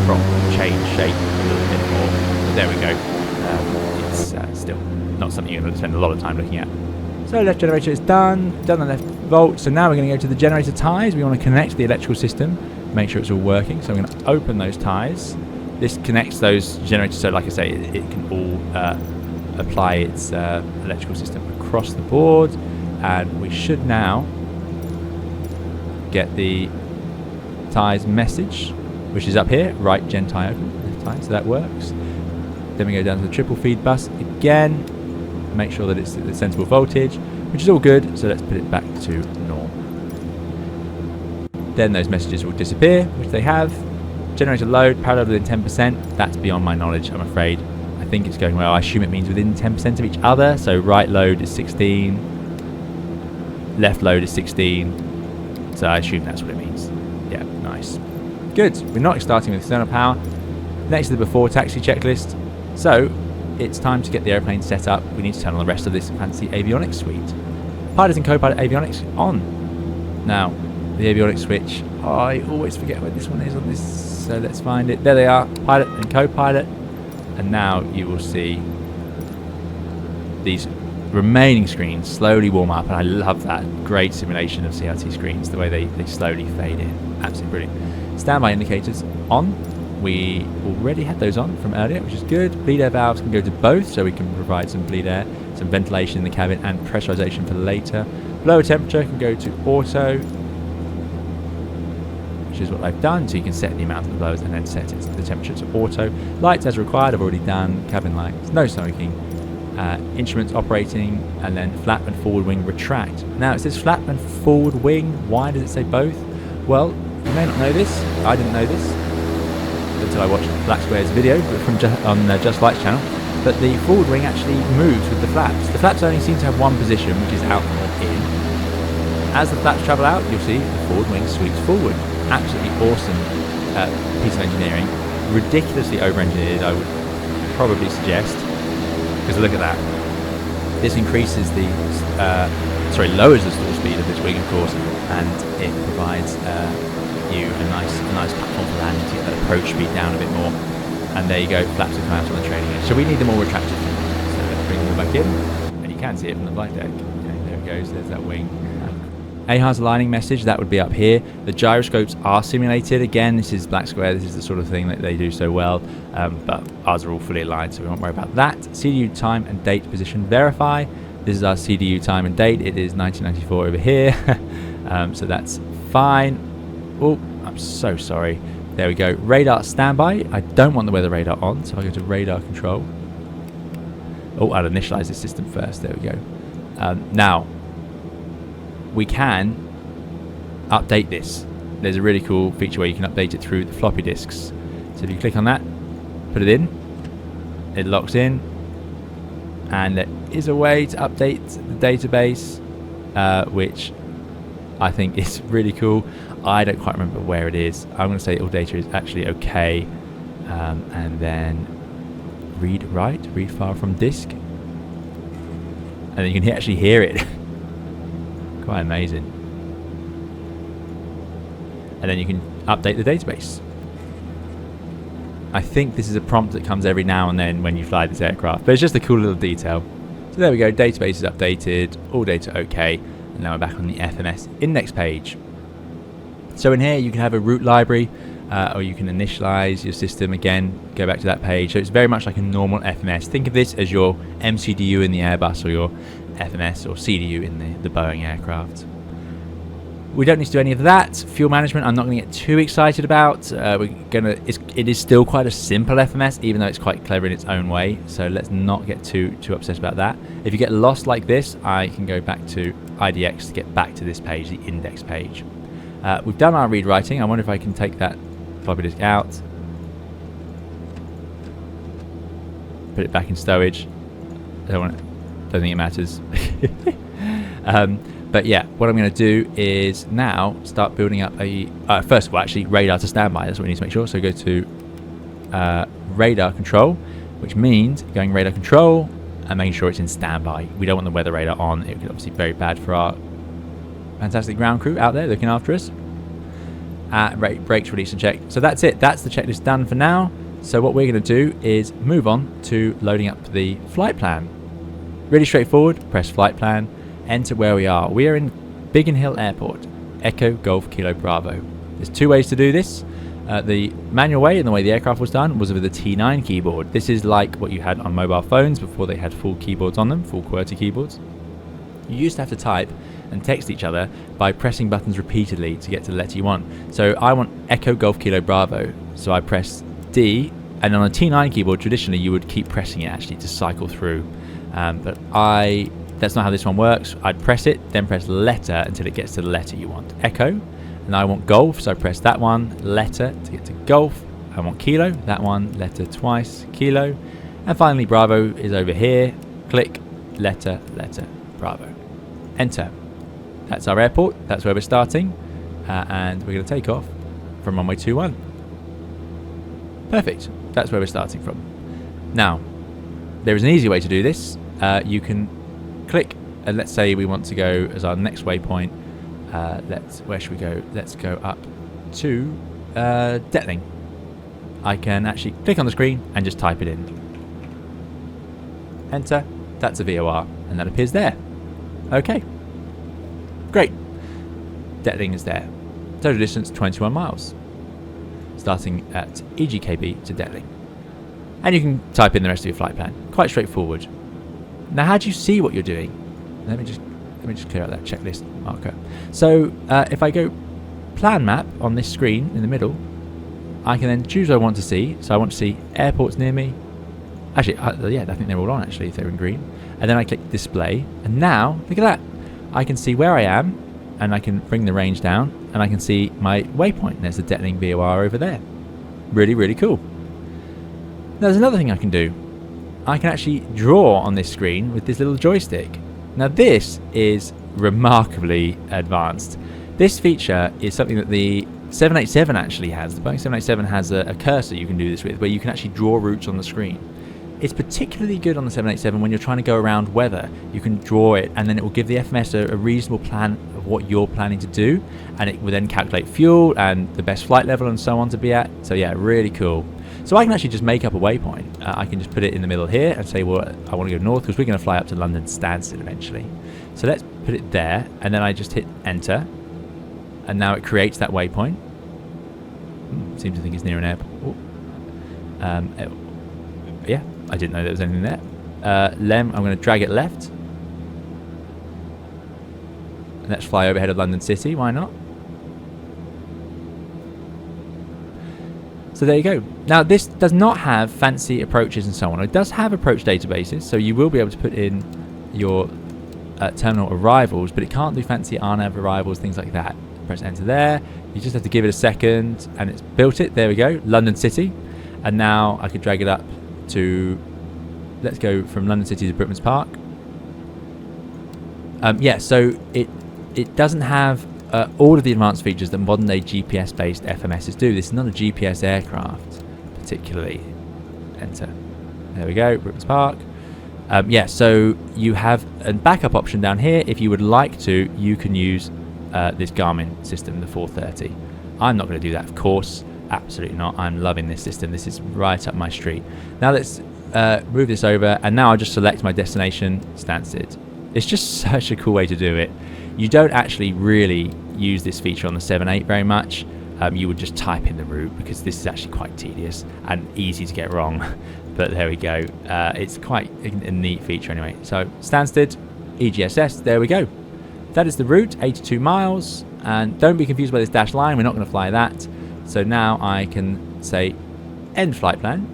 prop change shape a little bit more. But there we go. It's still not something you're going to spend a lot of time looking at. So left generator is done the left volt. So now we're going to go to the generator ties. We want to connect the electrical system, make sure it's all working. So I'm going to open those ties. This connects those generators, so like I say, it can all apply its electrical system across the board. And we should now get the ties message, which is up here, right gen tie open, left tie, so that works. Then we go down to the triple feed bus again, make sure that it's the sensible voltage, which is all good, so let's put it back to norm. Then those messages will disappear, which they have. Generator load, parallel within 10%, that's beyond my knowledge, I'm afraid. I think it's going well. I assume it means within 10% of each other, so right load is 16, left load is 16, so I assume that's what it means. Yeah, nice. Good, we're not starting with external power. Next to the before taxi checklist. So, it's time to get the airplane set up. We need to turn on the rest of this fancy avionics suite. Pilot and co-pilot avionics on. Now, the avionics switch, I always forget where this one is on this, so let's find it. There they are, pilot and co-pilot. And now you will see these remaining screens slowly warm up, and I love that great simulation of CRT screens, the way they slowly fade in. Absolutely brilliant. Standby indicators on. We already had those on from earlier, which is good. Bleed air valves can go to both, so we can provide some bleed air, some ventilation in the cabin, and pressurization for later. Blower temperature can go to auto, which is what I've done, so you can set the amount of the blowers and then set the temperature to auto. Lights as required, I've already done. Cabin lights, no smoking. Instruments operating, and then flap and forward wing retract. Now it says flap and forward wing. Why does it say both? Well, you may not know this. I didn't know this until I watched BlackSquare's video from on JustFlight's channel. But the forward wing actually moves with the flaps. The flaps only seem to have one position, which is out or in. As the flaps travel out, you'll see the forward wing sweeps forward. Absolutely awesome piece of engineering. Ridiculously over-engineered, I would probably suggest. Because look at that. This increases the, lowers the stall speed of this wing, of course, and it provides you a nice platform for landing to get that approach speed down a bit more. And there you go, flaps have come out on the trailing edge. So we need them all retracted. So let's bring them all back in, and you can see it from the flight deck. Okay, there it goes, there's that wing. AHR's aligning message, that would be up here. The gyroscopes are simulated. Again, this is BlackSquare, this is the sort of thing that they do so well, but ours are all fully aligned, so we won't worry about that. CDU time and date position verify. This is our CDU time and date. It is 1994 over here, so that's fine. Oh, I'm so sorry. There we go. Radar standby. I don't want the weather radar on, so I go to radar control. Oh, I'll initialize the system first. There we go. Now, we can update this. There's a really cool feature where you can update it through the floppy disks. So if you click on that, put it in, it locks in, and there is a way to update the database, which I think is really cool. I don't quite remember where it is. I'm going to say all data is actually okay, and then read file from disk, and then you can actually hear it. Quite amazing. And then you can update the database. I think this is a prompt that comes every now and then when you fly this aircraft, but it's just a cool little detail. So there we go, database is updated, all data okay, and now we're back on the FMS index page. So in here you can have a route library, or you can initialize your system again, go back to that page. So it's very much like a normal FMS. Think of this as your MCDU in the Airbus, or your FMS or CDU in the Boeing aircraft. We don't need to do any of that. Fuel management, I'm not going to get too excited about. It is still quite a simple FMS, even though it's quite clever in its own way. So let's not get too obsessed about that. If you get lost like this, I can go back to IDX to get back to this page, the index page. We've done our read writing. I wonder if I can take that floppy disk out, put it back in stowage. Don't think it matters. But yeah, what I'm going to do is now start building up a first of all, actually, radar to standby. That's what we need to make sure. So go to radar control, which means going radar control and making sure it's in standby. We don't want the weather radar on. It could obviously be very bad for our fantastic ground crew out there looking after us. Brakes, release and check. So that's it. That's the checklist done for now. So what we're going to do is move on to loading up the flight plan. Really straightforward. Press flight plan. Enter where we are. We are in Biggin Hill Airport. Echo Golf Kilo Bravo. There's two ways to do this. The manual way, and the way the aircraft was done, was with a T9 keyboard. This is like what you had on mobile phones before they had full keyboards on them, full QWERTY keyboards. You used to have to type and text each other by pressing buttons repeatedly to get to the letter you want. So I want Echo Golf Kilo Bravo. So I press D, and on a T9 keyboard, traditionally you would keep pressing it actually to cycle through. But that's not how this one works. I'd press it, then press letter until it gets to the letter you want. Echo, and I want golf, so I press that one, letter to get to golf. I want kilo, that one, letter twice, kilo. And finally Bravo is over here. Click, letter, Bravo. Enter. That's our airport, that's where we're starting. And we're going to take off from runway 21. Perfect, that's where we're starting from. Now, there is an easy way to do this. You can click, and let's say we want to go as our next waypoint. Where should we go? Let's go up to Detling. I can actually click on the screen and just type it in. Enter. That's a VOR, and that appears there. Okay. Great. Detling is there. Total distance 21 miles. Starting at EGKB to Detling. And you can type in the rest of your flight plan. Quite straightforward. Now, how do you see what you're doing? Let me just clear out that checklist marker. So if I go plan map on this screen in the middle, I can then choose what I want to see. So I want to see airports near me. Actually, yeah, I think they're all on actually if they're in green. And then I click display, and now look at that. I can see where I am, and I can bring the range down, and I can see my waypoint. There's the Detling VOR over there. Really, really cool. Now, there's another thing I can do. I can actually draw on this screen with this little joystick. Now this is remarkably advanced. This feature is something that the 787 actually has. The Boeing 787 has a cursor you can do this with, where you can actually draw routes on the screen. It's particularly good on the 787 when you're trying to go around weather. You can draw it, and then it will give the FMS a reasonable plan of what you're planning to do, and it will then calculate fuel and the best flight level and so on to be at. So yeah, really cool. So I can actually just make up a waypoint. I can just put it in the middle here and say, well, I want to go north because we're going to fly up to London Stansted eventually. So let's put it there, and then I just hit enter, and now it creates that waypoint. Seems to think it's near an airport. Yeah, I didn't know there was anything there. I'm going to drag it left. And let's fly overhead of London City, why not? So there you go. Now this does not have fancy approaches and so on. It does have approach databases, so you will be able to put in your terminal arrivals, but it can't do fancy RNAV arrivals, things like that. Press enter there. You just have to give it a second, and it's built it. There we go, London City. And now I could drag it up to let's go from London City to Brookmans Park. Yeah, so it doesn't have all of the advanced features that modern day GPS based FMSs do. This is not a GPS aircraft particularly. Enter. There we go, Brookmans Park. Yeah, so you have a backup option down here. If you would like to, you can use this Garmin system, the 430. I'm not going to do that, of course. Absolutely not. I'm loving this system. This is right up my street. Now let's move this over, and now I'll just select my destination, Stansted. It's just such a cool way to do it. You don't actually really use this feature on the 7.8 very much. You would just type in the route, because this is actually quite tedious and easy to get wrong. But there we go. It's quite a neat feature anyway. So Stansted, EGSS, there we go. That is the route, 82 miles. And don't be confused by this dashed line. We're not going to fly that. So now I can say end flight plan.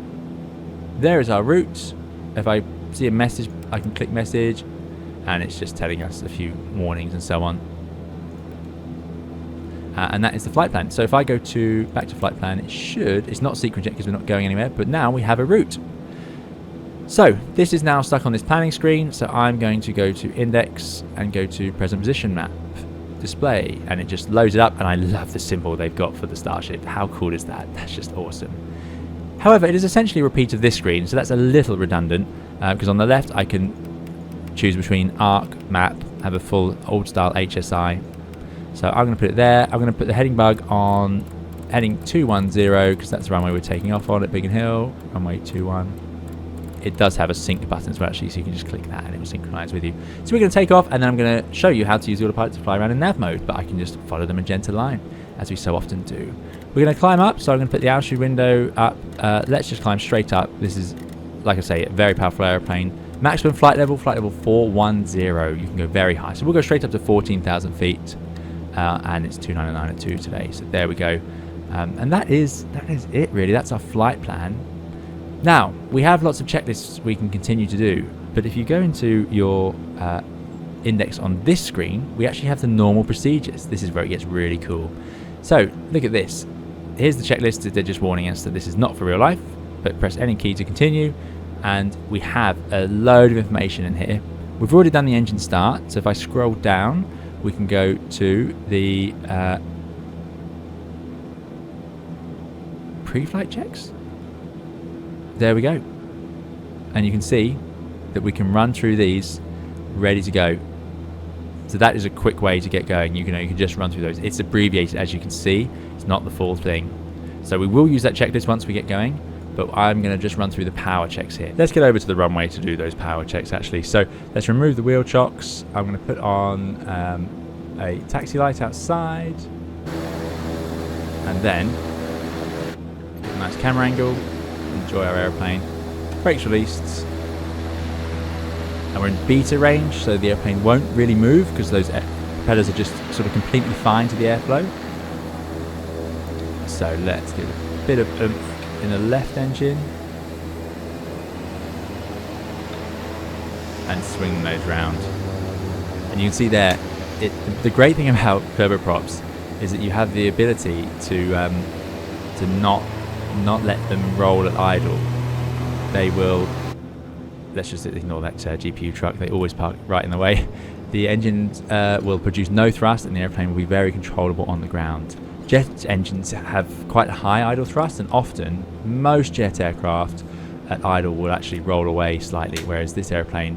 There is our route. If I see a message, I can click message, and it's just telling us a few warnings and so on. And that is the flight plan. So if I go back to flight plan, it's not sequence yet because we're not going anywhere, but now we have a route. So this is now stuck on this planning screen. So I'm going to go to index and go to present position map display, and it just loads it up. And I love the symbol they've got for the Starship. How cool is that? That's just awesome. However, it is essentially a repeat of this screen, so that's a little redundant because on the left I can choose between arc, map, have a full old style HSI. So I'm going to put it there. I'm going to put the heading bug on heading 210 because that's the runway we're taking off on at Biggin Hill, runway 21. It does have a sync button as well, actually, so you can just click that and it will synchronize with you. So we're going to take off, and then I'm going to show you how to use the autopilot to fly around in nav mode, but I can just follow the magenta line, as we so often do. We're going to climb up, so I'm going to put the altitude window up. Let's just climb straight up. This is, like I say, a very powerful airplane. Maximum flight level 410. You can go very high. So we'll go straight up to 14,000 feet, and it's 299 at 2 today. So there we go. And that is it, really. That's our flight plan. Now, we have lots of checklists we can continue to do, but if you go into your index on this screen, we actually have the normal procedures. This is where it gets really cool. So, look at this. Here's the checklist. They're just warning us that this is not for real life, but press any key to continue, and we have a load of information in here. We've already done the engine start, so if I scroll down, we can go to the pre-flight checks. There we go, and you can see that we can run through these ready to go. So that is a quick way to get going. You can just run through those. It's abbreviated, as you can see. It's not the full thing. So we will use that checklist once we get going, but I'm going to just run through the power checks here. Let's get over to the runway to do those power checks, actually. So let's remove the wheel chocks. I'm going to put on a taxi light outside, and then get a nice camera angle. Enjoy our airplane. Brakes released, and we're in beta range, so the airplane won't really move because those propellers are just sort of completely fine to the airflow. So let's give a bit of oomph in the left engine and swing those round. And you can see there, the great thing about turboprops is that you have the ability to not let them roll at idle. They will, let's just ignore that GPU truck, they always park right in the way. The engines will produce no thrust, and the airplane will be very controllable on the ground. Jet engines have quite a high idle thrust, and often most jet aircraft at idle will actually roll away slightly, whereas this airplane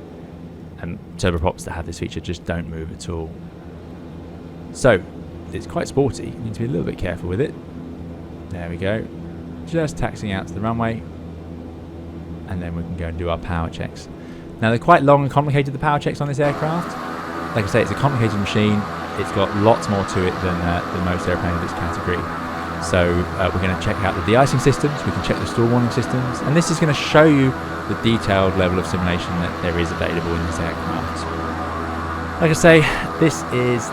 and turboprops that have this feature just don't move at all. So it's quite sporty. You need to be a little bit careful with it. There we go. Just taxiing out to the runway, and then we can go and do our power checks. Now, they're quite long and complicated, the power checks on this aircraft. Like I say, it's a complicated machine. It's got lots more to it than most airplanes of this category. So we're going to check out the de-icing systems. We can check the stall warning systems, and this is going to show you the detailed level of simulation that there is available in this aircraft. Like I say, this is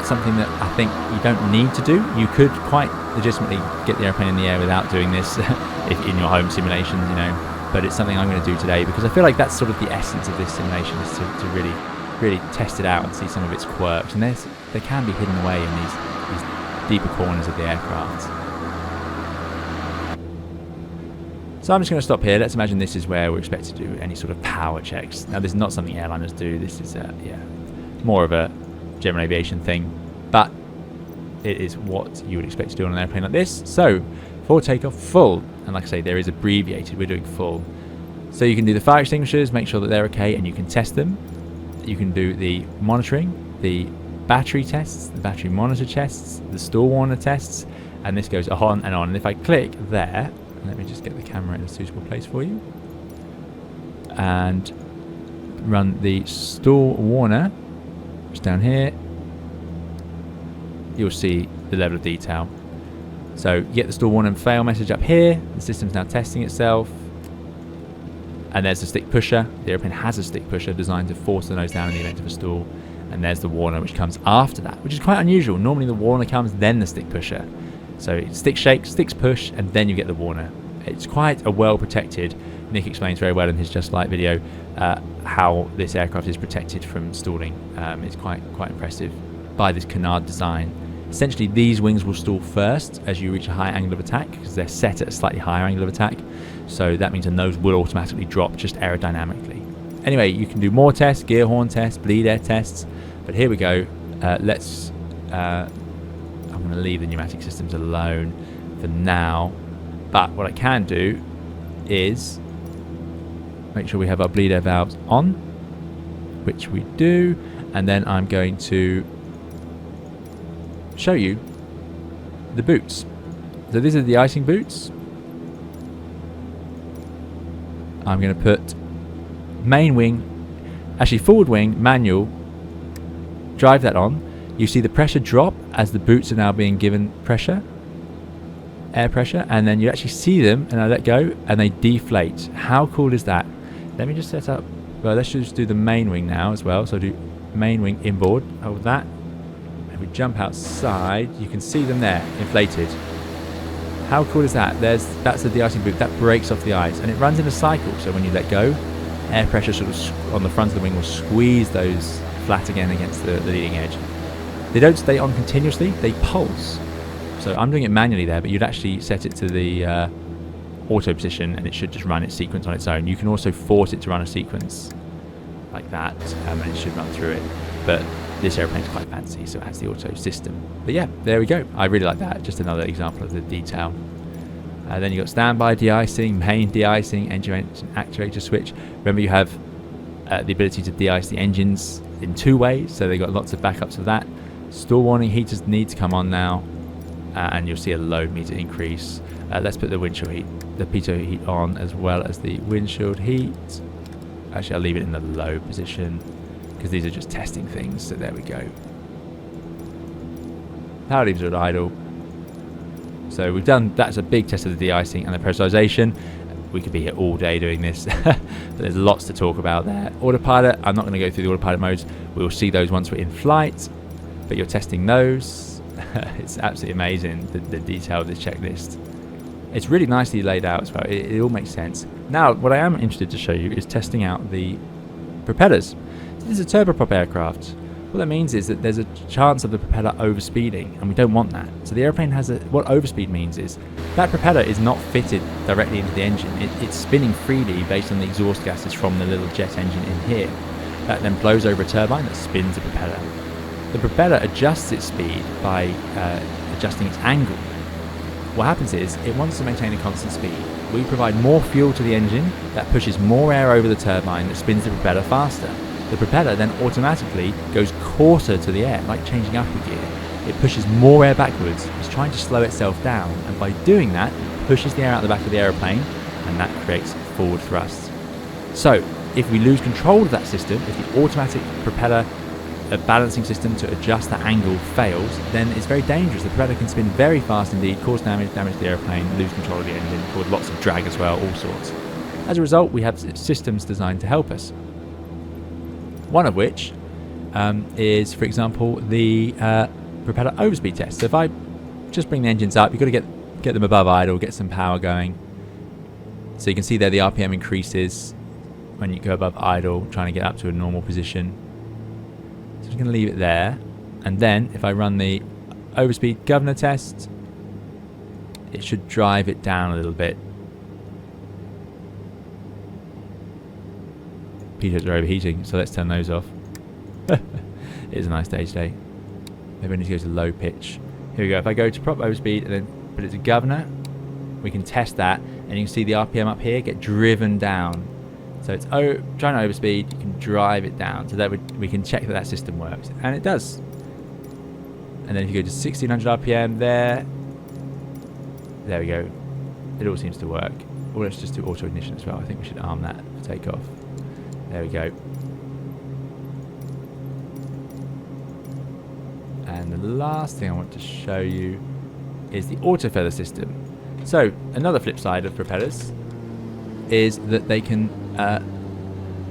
something that I think you don't need to do. You could quite legitimately get the airplane in the air without doing this if in your home simulations, but it's something I'm going to do today because I feel like that's sort of the essence of this simulation, is to really test it out and see some of its quirks, and they can be hidden away in these deeper corners of the aircraft. So I'm just going to stop here. Let's imagine this is where we're expected to do any sort of power checks. Now this is not something airliners do. This is more of a general aviation thing, but it is what you would expect to do on an airplane like this. So for takeoff, full, and like I say, there is abbreviated, we're doing full. So you can do the fire extinguishers, make sure that they're okay, and you can test them. You can do the monitoring, the battery tests, the battery monitor tests, the stall warner tests, and this goes on and on. And if I click there, let me just get the camera in a suitable place for you, and run the stall warner, just down here, you'll see the level of detail. So you get the stall warning fail message up here. The system's now testing itself. And there's the stick pusher. The airplane has a stick pusher designed to force the nose down in the event of a stall. And there's the warner, which comes after that, which is quite unusual. Normally the warner comes, then the stick pusher. So it stick shake, sticks push, and then you get the warner. It's quite a well protected. Nick explains very well in his JustFlight video how this aircraft is protected from stalling. It's quite impressive by this canard design. Essentially, these wings will stall first as you reach a high angle of attack because they're set at a slightly higher angle of attack. So that means the nose will automatically drop just aerodynamically. Anyway, you can do more tests, gear horn tests, bleed air tests. But here we go. I'm going to leave the pneumatic systems alone for now. But what I can do is make sure we have our bleed air valves on, which we do. And then I'm going to show you the boots. So these are the icing boots. I'm going to put main wing, actually forward wing, manual, drive that on. You see the pressure drop as the boots are now being given pressure, air pressure, and then you actually see them, and I let go and they deflate. How cool is that? Let me just set up, well, let's just do the main wing now as well. So do main wing inboard, hold that. If we jump outside, you can see them there, inflated. How cool is that? That's the de-icing boot. That breaks off the ice, and it runs in a cycle. So when you let go, air pressure sort of on the front of the wing will squeeze those flat again against the leading edge. They don't stay on continuously, they pulse. So I'm doing it manually there, but you'd actually set it to the auto position and it should just run its sequence on its own. You can also force it to run a sequence like that, and it should run through it. But this airplane is quite fancy, so it has the auto system. But yeah, there we go. I really like that. Just another example of the detail. Then you've got standby de-icing, main de-icing, engine actuator switch. Remember, you have the ability to de-ice the engines in two ways, so they've got lots of backups of that. Stall warning heaters need to come on now, and you'll see a load meter increase. Let's put the windshield heat, the pitot heat on, as well as the windshield heat. Actually, I'll leave it in the low position because these are just testing things. So there we go. Power levers are at idle. So we've done, that's a big test of the de-icing and the pressurization. We could be here all day doing this, but there's lots to talk about there. Autopilot, I'm not going to go through the autopilot modes. We'll see those once we're in flight, but you're testing those. It's absolutely amazing, the detail of this checklist. It's really nicely laid out as well. It all makes sense. Now, what I am interested to show you is testing out the propellers. So this is a turboprop aircraft. What that means is that there's a chance of the propeller overspeeding, and we don't want that. So the airplane has what overspeed means is that propeller is not fitted directly into the engine. It's spinning freely based on the exhaust gases from the little jet engine in here. That then blows over a turbine that spins the propeller. The propeller adjusts its speed by adjusting its angle. What happens is it wants to maintain a constant speed. We provide more fuel to the engine that pushes more air over the turbine that spins the propeller faster. The propeller then automatically goes coarser to the air, like changing up a gear. It pushes more air backwards. It's trying to slow itself down, and by doing that, it pushes the air out the back of the aeroplane, and that creates forward thrust. So, if we lose control of that system, if the automatic propeller balancing system to adjust that angle fails, then it's very dangerous. The propeller can spin very fast indeed, cause damage to the aeroplane, lose control of the engine, cause lots of drag as well, all sorts. As a result, we have systems designed to help us. One of which is, for example, the propeller overspeed test. So if I just bring the engines up, you've got to get them above idle, get some power going. So you can see there the RPM increases when you go above idle, trying to get up to a normal position. So I'm going to leave it there. And then if I run the overspeed governor test, it should drive it down a little bit. pitot are overheating, so let's turn those off. It is a nice day today. Maybe I need to go to low pitch. Here we go. If I go to prop overspeed and then put it to governor, we can test that, and you can see the RPM up here get driven down. So it's trying to overspeed, you can drive it down, so that we can check that system works, and it does. And then if you go to 1600 RPM there we go. It all seems to work. Or let's just do auto ignition as well. I think we should arm that for takeoff. There we go. And the last thing I want to show you is the auto feather system. So another flip side of propellers is that they can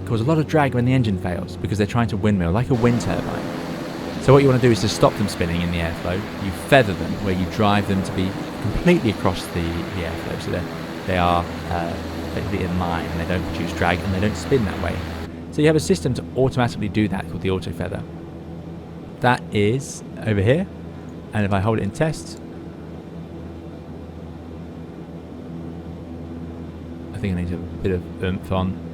cause a lot of drag when the engine fails because they're trying to windmill like a wind turbine. So what you want to do is to stop them spinning in the airflow. You feather them, where you drive them to be completely across the airflow, so they are effectively in line and they don't produce drag and they don't spin that way. So you have a system to automatically do that called the auto feather. That is over here, and if I hold it in test, I think I need a bit of oomph on.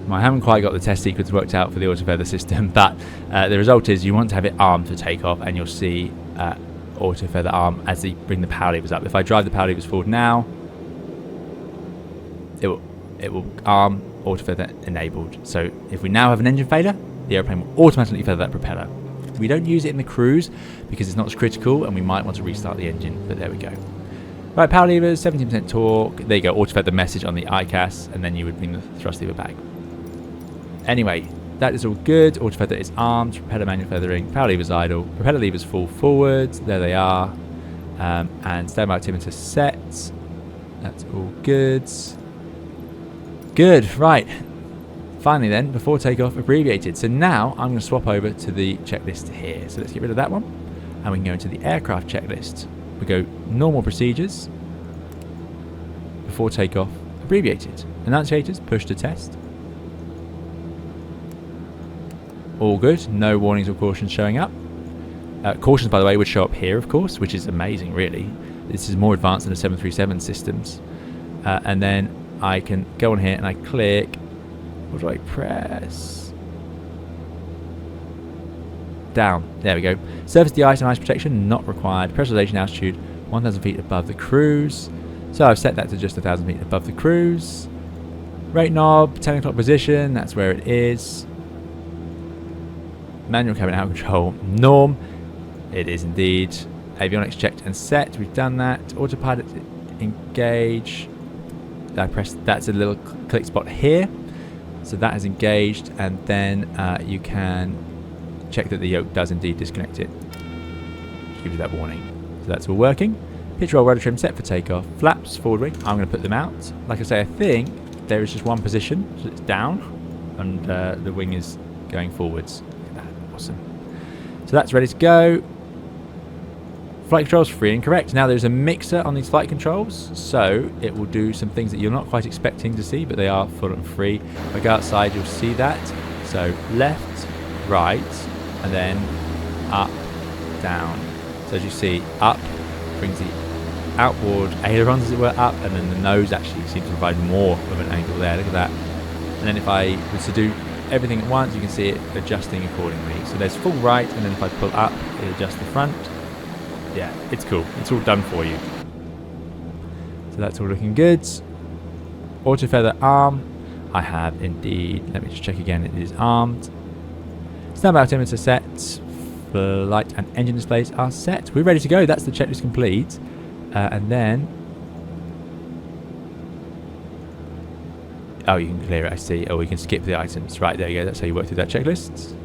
I haven't quite got the test sequence worked out for the auto feather system, but the result is you want to have it armed for takeoff, and you'll see auto feather arm as they bring the power levers up. If I drive the power levers forward now, it will arm auto feather enabled. So if we now have an engine failure, the airplane will automatically feather that propeller. We don't use it in the cruise because it's not as critical, and we might want to restart the engine, but there we go. Right, power levers, 17% torque. There you go, auto feather message on the ICAS, and then you would bring the thrust lever back. Anyway, that is all good. Auto feather is armed, propeller manual feathering, power levers idle, propeller levers fall forwards, there they are, and standby altimeter set. That's all good. Good, right. Finally then, before takeoff, abbreviated. So now I'm going to swap over to the checklist here. So let's get rid of that one, and we can go into the aircraft checklist. We go normal procedures, before takeoff, abbreviated. Annunciators, push to test. All good, no warnings or cautions showing up. Cautions, by the way, would show up here, of course, which is amazing, really. This is more advanced than the 737 systems. And then I can go on here and I click. What do I press? Down. There we go. Surface de-ice and ice protection not required. Pressurization altitude 1,000 feet above the cruise. So I've set that to just 1,000 feet above the cruise. Rate knob, 10 o'clock position. That's where it is. Manual cabin out control norm. It is indeed. Avionics checked and set. We've done that. Autopilot engage. I press. That's a little click spot here. So that is engaged, and then you can check that the yoke does indeed disconnect it. Just gives you that warning. So that's all working. Pitch roll rudder trim set for takeoff. Flaps forward wing. I'm going to put them out. Like I say, I think there is just one position, so it's down, and the wing is going forwards. Look at that. Awesome. So that's ready to go. Flight controls free and correct. Now there's a mixer on these flight controls, so it will do some things that you're not quite expecting to see, but they are full and free. If I go outside, you'll see that. So left, right, and then up, down. So as you see, up brings the outboard ailerons, as it were, up, and then the nose actually seems to provide more of an angle there. Look at that. And then if I was to do everything at once, you can see it adjusting accordingly. So there's full right, and then if I pull up, it adjusts the front. Yeah, it's cool. It's all done for you. So that's all looking good. Auto feather arm. I have indeed. Let me just check again. It is armed. Standby altimeter set. Flight and engine displays are set. We're ready to go. That's the checklist complete. And then... oh, you can clear it, I see. Oh, we can skip the items. Right, there you go. That's how you work through that checklist.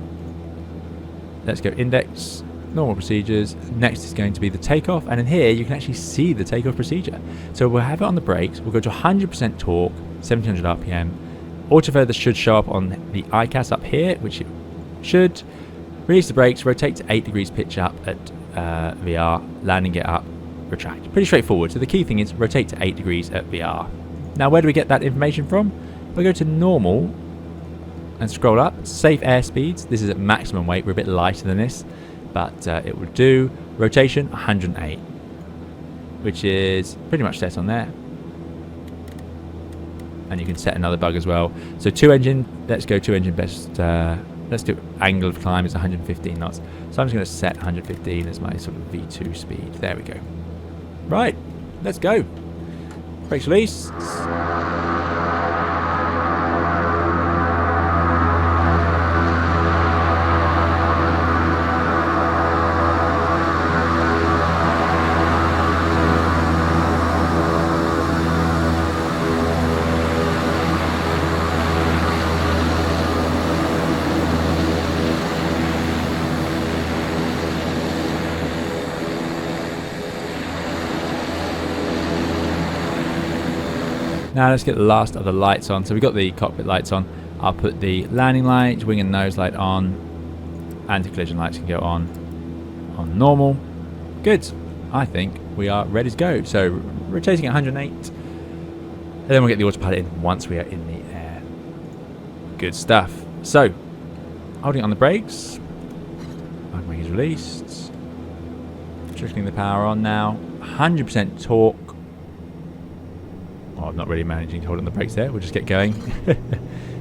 Let's go index. Normal procedures. Next is going to be the takeoff, and in here you can actually see the takeoff procedure. So we'll have it on the brakes. We'll go to 100% torque, 1700 RPM. Auto feather should show up on the ICAS up here, which it should. Release the brakes, rotate to 8 degrees pitch up at VR, landing it up, retract. Pretty straightforward. So the key thing is rotate to 8 degrees at VR. Now where do we get that information from? We'll go to normal and scroll up. Safe airspeeds. This is at maximum weight. We're a bit lighter than this, but it will do. Rotation 108, which is pretty much set on there. and you can set another bug as well. So 2 engine, let's go 2 engine best, let's do angle of climb is 115 knots. So I'm just going to set 115 as my sort of V2 speed. There we go. Right, let's go. Brakes release. Now let's get the last of the lights on. So we've got the cockpit lights on. I'll put the landing light, wing and nose light on. Anti-collision lights can go on normal. Good. I think we are ready to go. So rotating at 108. And then we'll get the autopilot in once we are in the air. Good stuff. So, holding on the brakes. Brake is released. Trickling the power on now. 100% torque. Oh, I'm not really managing to hold on the brakes there. We'll just get going.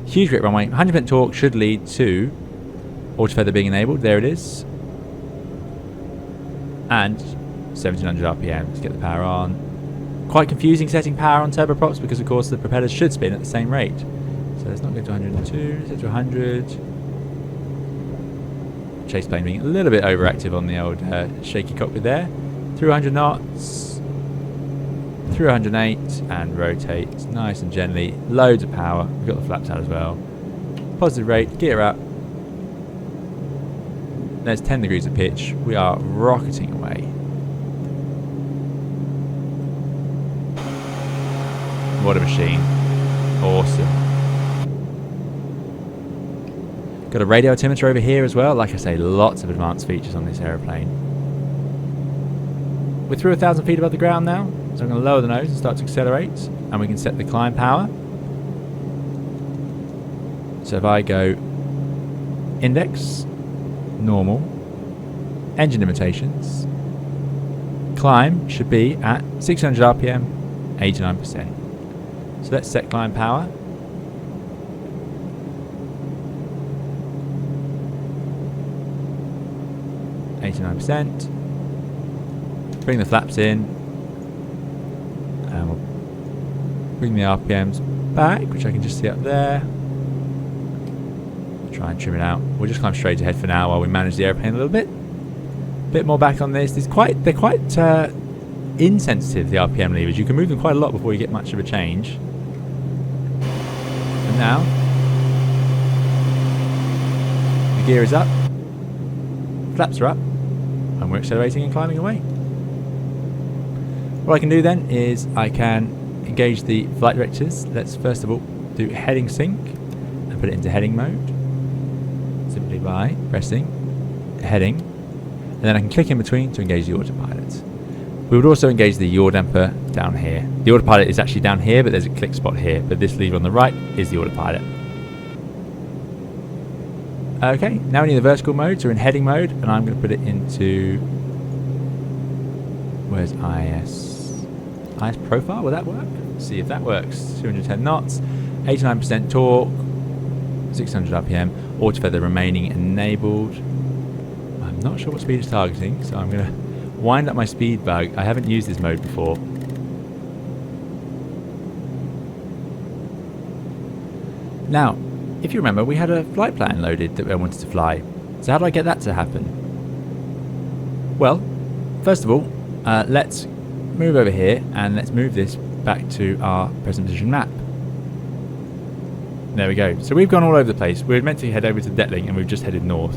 Huge grip runway. 100% torque should lead to auto feather being enabled. There it is. And 1700 RPM. Let's get the power on. Quite confusing setting power on turboprops because, of course, the propellers should spin at the same rate. So let's not go to 102. Let's go to 100. Chase plane being a little bit overactive on the old shaky cockpit there. Through 100 knots. Through 108 and rotate nice and gently. Loads of power. We've got the flaps out as well. Positive rate, gear up. There's 10 degrees of pitch. We are rocketing away. What a machine. Awesome. Got a radio altimeter over here as well. Like I say, lots of advanced features on this aeroplane. We're through 1,000 feet above the ground now. So I'm going to lower the nose and start to accelerate, and we can set the climb power. So if I go index, normal, engine limitations, climb should be at 600 RPM, 89%. So let's set climb power. %. Bring the flaps in. And we'll bring the RPMs back, which I can just see up there. Try and trim it out. We'll just climb straight ahead for now while we manage the airplane a little bit. Bit more back on this. They're quite insensitive, the RPM levers. You can move them quite a lot before you get much of a change. And now the gear is up, flaps are up, and we're accelerating and climbing away. What I can do then is I can engage the flight directors. Let's first of all do heading sync and put it into heading mode simply by pressing heading, and then I can click in between to engage the autopilot. We would also engage the yaw damper down here. The autopilot is actually down here, but there's a click spot here, but this lever on the right is the autopilot. Okay, now we need the vertical mode, so we're in heading mode, and I'm going to put it into, where's IS? IS profile, will that work? Let's see if that works. 210 knots, 89% torque, 600 RPM, auto feather remaining enabled. I'm not sure what speed it's targeting, so I'm going to wind up my speed bug. I haven't used this mode before. Now, if you remember, we had a flight plan loaded that I wanted to fly. So how do I get that to happen? Well, first of all, let's move over here and let's move this back to our present position map. There we go. So we've gone all over the place. We were meant to head over to Detling and we've just headed north.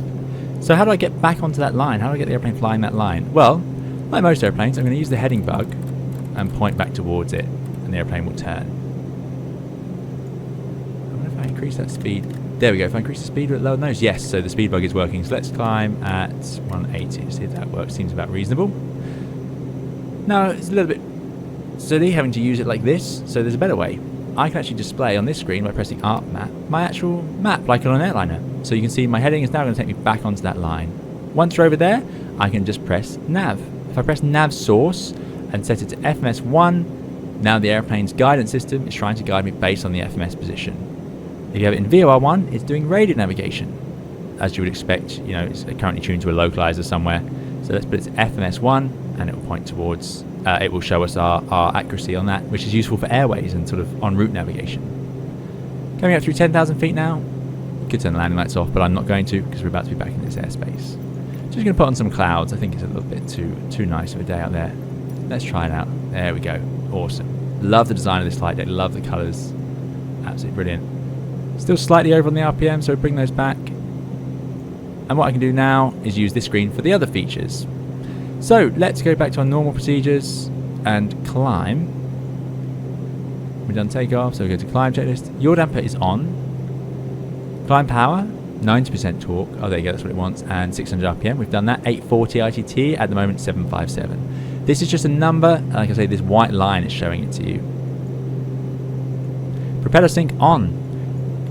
So how do I get back onto that line? How do I get the airplane flying that line? Well, like most airplanes, I'm going to use the heading bug and point back towards it, and the airplane will turn. I wonder if I increase that speed. There we go. If I increase the speed with lower nose, yes. So the speed bug is working. So let's climb at 180. See if that works. Seems about reasonable. Now it's a little bit silly having to use it like this. So there's a better way. I can actually display on this screen by pressing ARC map my actual map, like on an airliner. So you can see my heading is now going to take me back onto that line. Once we're over there, I can just press nav. If I press nav source and set it to FMS1, Now the airplane's guidance system is trying to guide me based on the FMS position. If you have it in VOR1, it's doing radio navigation. As you would expect, you know, it's currently tuned to a localizer somewhere. So let's put it to FMS1 and it will point towards, it will show us our accuracy on that, which is useful for airways and sort of en route navigation. Coming up through 10,000 feet now. Could turn the landing lights off, but I'm not going to because we're about to be back in this airspace. Just going to put on some clouds. I think it's a little bit too nice of a day out there. Let's try it out. There we go. Awesome. Love the design of this flight deck. Love the colours. Absolutely brilliant. Still slightly over on the RPM, so bring those back. And what I can do now is use this screen for the other features. So let's go back to our normal procedures and climb. We've done takeoff, so we go to climb checklist. Yaw damper is on. Climb power, 90% torque. Oh, there you go, that's what it wants. And 600 RPM. We've done that. 840 ITT, at the moment 757. This is just a number. Like I say, this white line is showing it to you. Propeller sync on.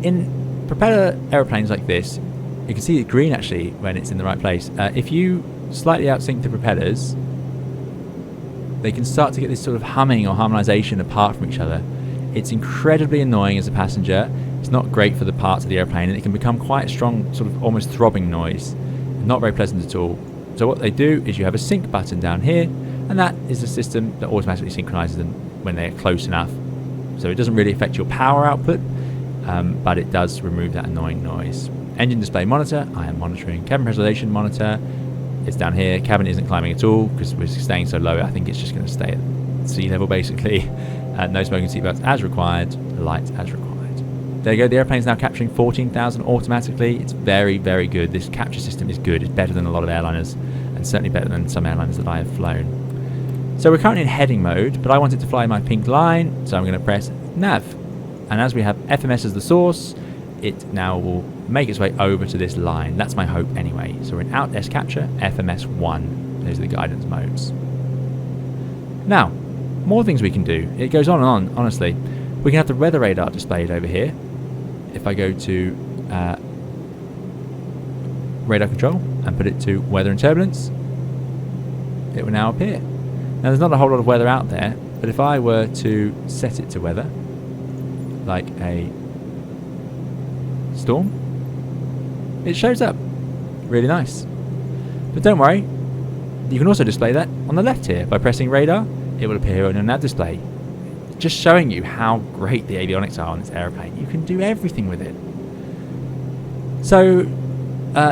In propeller aeroplanes like this, you can see it green actually when it's in the right place. If you slightly outsync the propellers, they can start to get this sort of humming or harmonization apart from each other. It's incredibly annoying as a passenger. It's not great for the parts of the airplane, and it can become quite a strong, sort of almost throbbing noise. Not very pleasant at all. So what they do is you have a sync button down here, and that is a system that automatically synchronizes them when they're close enough. So it doesn't really affect your power output, but it does remove that annoying noise. Engine display monitor, I am monitoring. Cabin pressurization monitor, it's down here. Cabin isn't climbing at all because we're staying so low. I think it's just going to stay at sea level basically. No smoking seatbelts as required, lights as required. There you go, the airplane's now capturing 14,000 automatically. It's very, very good. This capture system is good. It's better than a lot of airliners, and certainly better than some airliners that I have flown. So we're currently in heading mode, but I want it to fly my pink line, so I'm going to press nav. And as we have FMS as the source, it now will make its way over to this line. That's my hope anyway. So we're in out S capture, FMS 1. Those are the guidance modes. Now, more things we can do. It goes on and on, honestly. We can have the weather radar displayed over here. If I go to radar control and put it to weather and turbulence, it will now appear. Now there's not a whole lot of weather out there, but if I were to set it to weather, like a storm, it shows up. Really nice. But don't worry, you can also display that on the left here. By pressing radar, it will appear on your nav display. Just showing you how great the avionics are on this aeroplane. You can do everything with it. So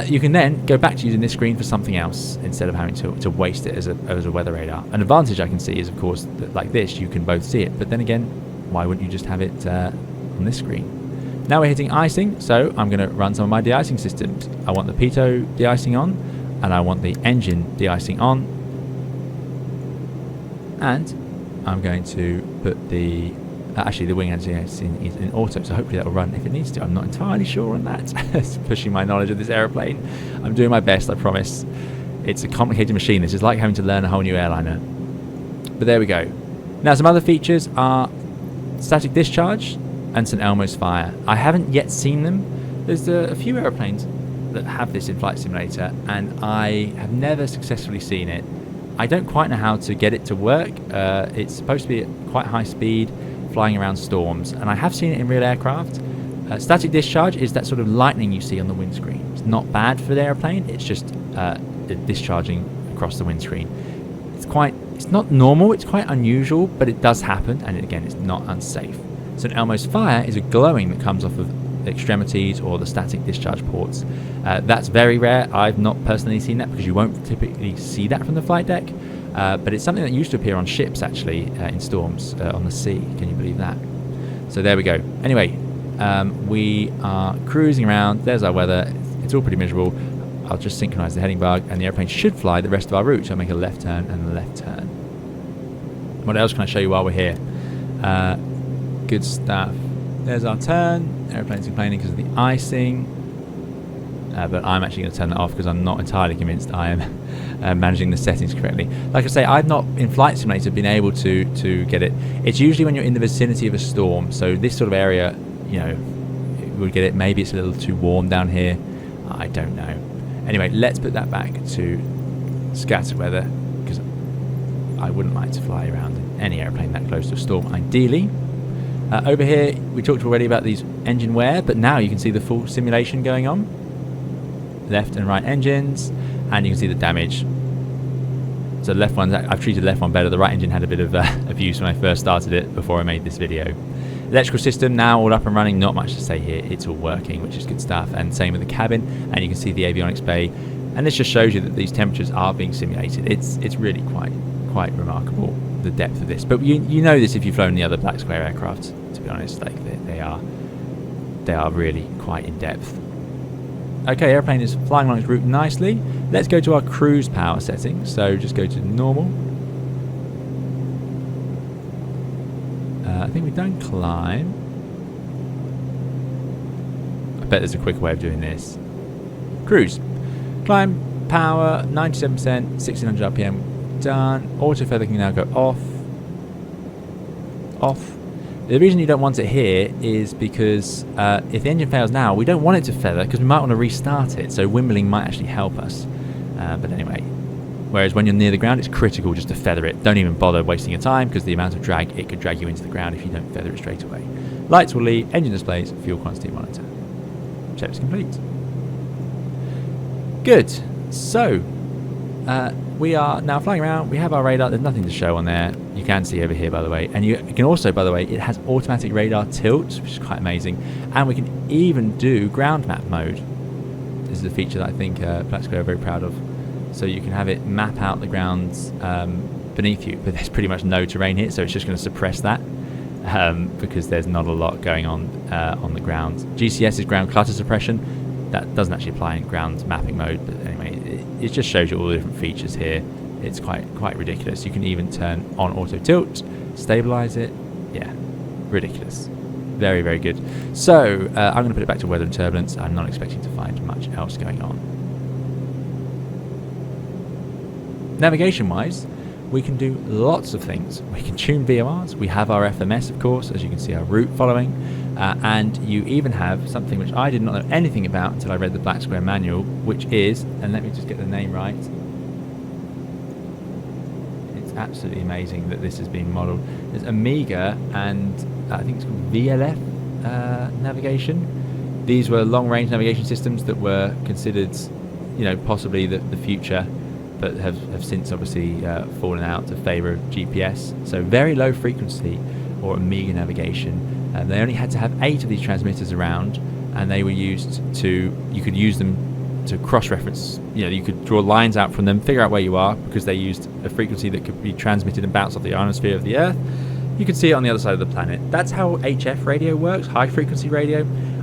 you can then go back to using this screen for something else instead of having to waste it as a weather radar. An advantage I can see is, of course, that like this, you can both see it. But then again, why wouldn't you just have it on this screen? Now we're hitting icing, so I'm going to run some of my de-icing systems. I want the pitot de-icing on, and I want the engine de-icing on. And I'm going to put the actually the wing engine is in auto, so hopefully that will run if it needs to. I'm not entirely sure on that. It's pushing my knowledge of this airplane. I'm doing my best, I promise. It's a complicated machine. This is like having to learn a whole new airliner. But there we go. Now some other features are static discharge and St. Elmo's fire. I haven't yet seen them. There's a few airplanes that have this in Flight Simulator, and I have never successfully seen it. I don't quite know how to get it to work. It's supposed to be at quite high speed, flying around storms, and I have seen it in real aircraft. Static discharge is that sort of lightning you see on the windscreen. It's not bad for the airplane, it's just discharging across the windscreen. It's not normal, it's quite unusual, but it does happen, and again, it's not unsafe. St. Elmo's fire is a glowing that comes off of the extremities or the static discharge ports. That's very rare. I've not personally seen that because you won't typically see that from the flight deck, but it's something that used to appear on ships actually in storms on the sea. Can you believe that? So there we go. Anyway, we are cruising around. There's our weather. It's all pretty miserable. I'll just synchronize the heading bug and the airplane should fly the rest of our route. So I'll make a left turn and a left turn. What else can I show you while we're here? Good stuff. There's our turn. Airplane's complaining because of the icing. But I'm actually going to turn that off because I'm not entirely convinced I am managing the settings correctly. Like I say, I've not, in Flight Simulator, been able to get it. It's usually when you're in the vicinity of a storm. So this sort of area, you know, we'll get it. Maybe it's a little too warm down here. I don't know. Anyway, let's put that back to scatter weather because I wouldn't like to fly around in any airplane that close to a storm, ideally. Over here, we talked already about these engine wear, but now you can see the full simulation going on. Left and right engines, and you can see the damage. So the left one, I've treated the left one better. The right engine had a bit of abuse when I first started it before I made this video. Electrical system now all up and running, not much to say here. It's all working, which is good stuff. And same with the cabin, and you can see the avionics bay. And this just shows you that these temperatures are being simulated. It's really quite remarkable, the depth of this. But you know this if you've flown the other Black Square aircraft. To be honest, like they are really quite in depth. Okay, airplane is flying along its route nicely. Let's go to our cruise power settings. So just go to normal. I think we've done climb. I bet there's a quicker way of doing this. Cruise. Climb, power, 97%, 1600 RPM, done. Auto feather can now go off. Off. The reason you don't want it here is because if the engine fails now, we don't want it to feather because we might want to restart it. So wimbling might actually help us. But anyway, whereas when you're near the ground, it's critical just to feather it. Don't even bother wasting your time because the amount of drag, it could drag you into the ground if you don't feather it straight away. Lights will leave, engine displays, fuel quantity monitor. Checks complete. Good. So we are now flying around. We have our radar. There's nothing to show on there. You can see over here, by the way. And you can also, by the way, it has automatic radar tilt, which is quite amazing. And we can even do ground map mode. This is a feature that I think Black Square are very proud of. So you can have it map out the grounds beneath you. But there's pretty much no terrain here, so it's just going to suppress that because there's not a lot going on the ground. GCS is ground clutter suppression. That doesn't actually apply in ground mapping mode, but anyway, it just shows you all the different features here. It's quite ridiculous. You can even turn on auto tilt, stabilize it. Yeah, ridiculous. Very, very good. So I'm going to put it back to weather and turbulence. I'm not expecting to find much else going on. Navigation-wise, we can do lots of things. We can tune VORs. We have our FMS, of course, as you can see, our route following. And you even have something which I did not know anything about until I read the Black Square manual, which is, and let me just get the name right. It's absolutely amazing that this has been modelled. There's Amiga and I think it's called VLF navigation. These were long-range navigation systems that were considered, possibly the future, but have since obviously fallen out to favour of GPS. So very low frequency or Amiga navigation. They only had to have 8 of these transmitters around, and they were used to, you could use them to cross-reference. You could draw lines out from them, figure out where you are, because they used a frequency that could be transmitted and bounce off the ionosphere of the Earth. You could see it on the other side of the planet. That's how HF radio works, high-frequency radio.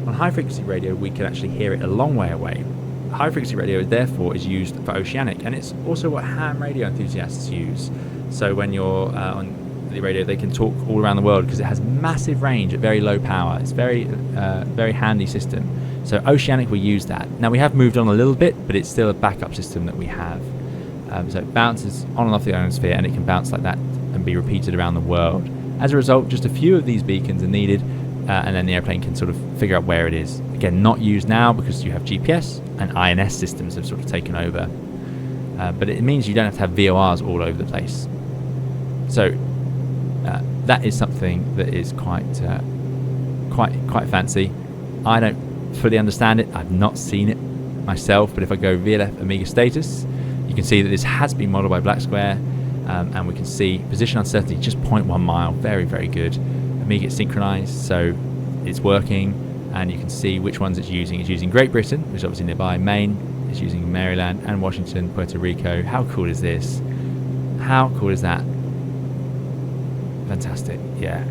On high-frequency radio, we can actually hear it a long way away. High-frequency radio, therefore, is used for oceanic, and it's also what ham radio enthusiasts use. So when you're on the radio, they can talk all around the world because it has massive range at very low power. It's very handy system. So oceanic, we use that. Now we have moved on a little bit, but it's still a backup system that we have. So it bounces on and off the ionosphere, and it can bounce like that and be repeated around the world. As a result, just a few of these beacons are needed, and then the airplane can sort of figure out where it is. Again, not used now because you have GPS and INS systems have sort of taken over. But it means you don't have to have VORs all over the place. So that is something that is quite fancy. I don't fully understand it. I've not seen it myself, but if I go VLF Amiga status, you can see that this has been modelled by Black Square, and we can see position uncertainty just 0.1 mile. Very, very good. Amiga synchronized, so it's working, and you can see which ones it's using. It's using Great Britain, which is obviously nearby. Maine, it's using Maryland and Washington, Puerto Rico. How cool is this? How cool is that? Fantastic, yeah.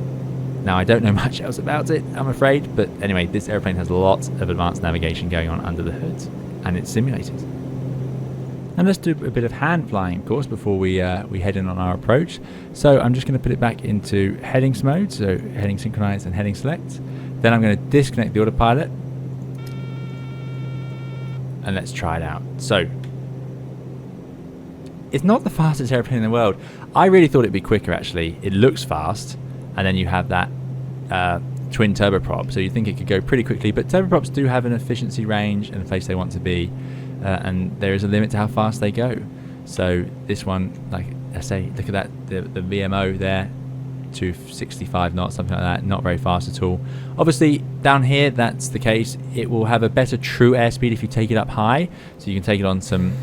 Now, I don't know much else about it, I'm afraid, but anyway, this airplane has lots of advanced navigation going on under the hood, and it's simulated. And let's do a bit of hand flying, of course, before we head in on our approach. So I'm just going to put it back into headings mode, so heading synchronize and heading select. Then I'm going to disconnect the autopilot, and let's try it out. So it's not the fastest airplane in the world. I really thought it'd be quicker, actually. It looks fast, and then you have that twin turboprop, so you think it could go pretty quickly, but turboprops do have an efficiency range and a place they want to be, and there is a limit to how fast they go. So this one, like I say, look at that, the VMO there, 265 knots, something like that, not very fast at all. Obviously, down here, that's the case. It will have a better true airspeed if you take it up high, so you can take it on some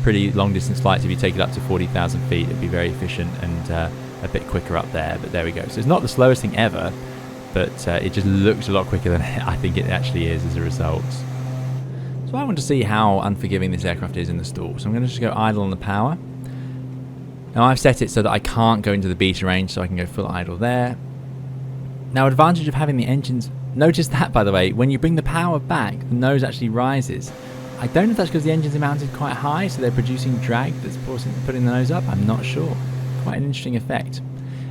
pretty long distance flights. If you take it up to 40,000 feet, it'd be very efficient and a bit quicker up there, but there we go. So it's not the slowest thing ever, but it just looks a lot quicker than I think it actually is as a result. So I want to see how unforgiving this aircraft is in the stall. So I'm going to just go idle on the power. Now I've set it so that I can't go into the beta range, so I can go full idle there. Now, advantage of having the engines, notice that by the way, when you bring the power back, the nose actually rises. I don't know if that's because the engines are mounted quite high, so they're producing drag that's putting the nose up. I'm not sure. Quite an interesting effect.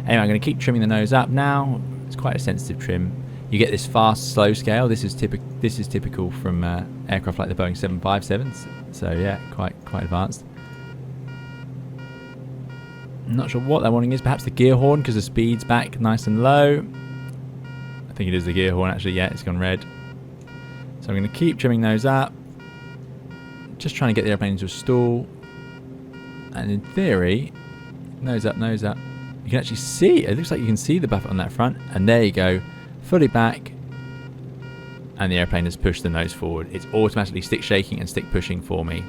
Anyway, I'm going to keep trimming the nose up now. It's quite a sensitive trim. You get this fast, slow scale. This is typical from aircraft like the Boeing 757s. So yeah, quite advanced. I'm not sure what that warning is. Perhaps the gear horn, because the speed's back nice and low. I think it is the gear horn actually. Yeah, it's gone red. So I'm going to keep trimming those up. Just trying to get the airplane into a stall. And in theory, nose up, nose up. You can actually see, it looks like you can see the buffet on that front. And there you go, fully back. And the airplane has pushed the nose forward. It's automatically stick shaking and stick pushing for me.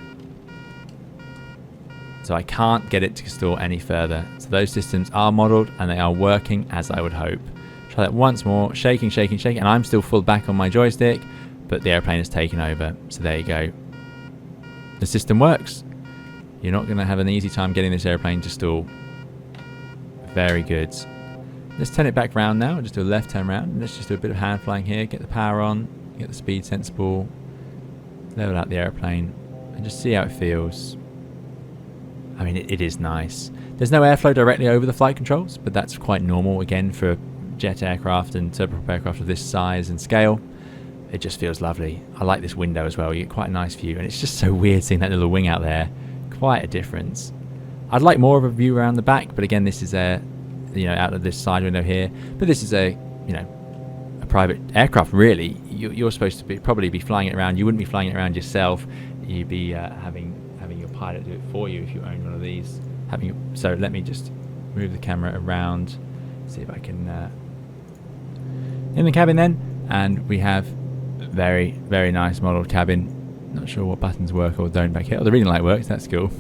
So I can't get it to stall any further. So those systems are modelled and they are working as I would hope. Try that once more, shaking, shaking, shaking. And I'm still full back on my joystick, but the airplane has taken over. So there you go. The system works. You're not going to have an easy time getting this airplane to stall. Very good. Let's turn it back round now. Just do a left turn round. Let's just do a bit of hand flying here. Get the power on. Get the speed sensible. Level out the airplane. And just see how it feels. I mean, it is nice. There's no airflow directly over the flight controls, but that's quite normal, again, for jet aircraft and turboprop aircraft of this size and scale. It just feels lovely. I like this window as well. You get quite a nice view, and it's just so weird seeing that little wing out there. Quite a difference. I'd like more of a view around the back, but again, this is a, out of this side window here. But this is a private aircraft, really. You're supposed to probably be flying it around. You wouldn't be flying it around yourself. You'd be having your pilot do it for you if you own one of these. So let me just move the camera around, see if I can in the cabin then, and we have a very, very nice modelled cabin. Not sure what buttons work or don't back here. Oh, the reading light works. That's cool.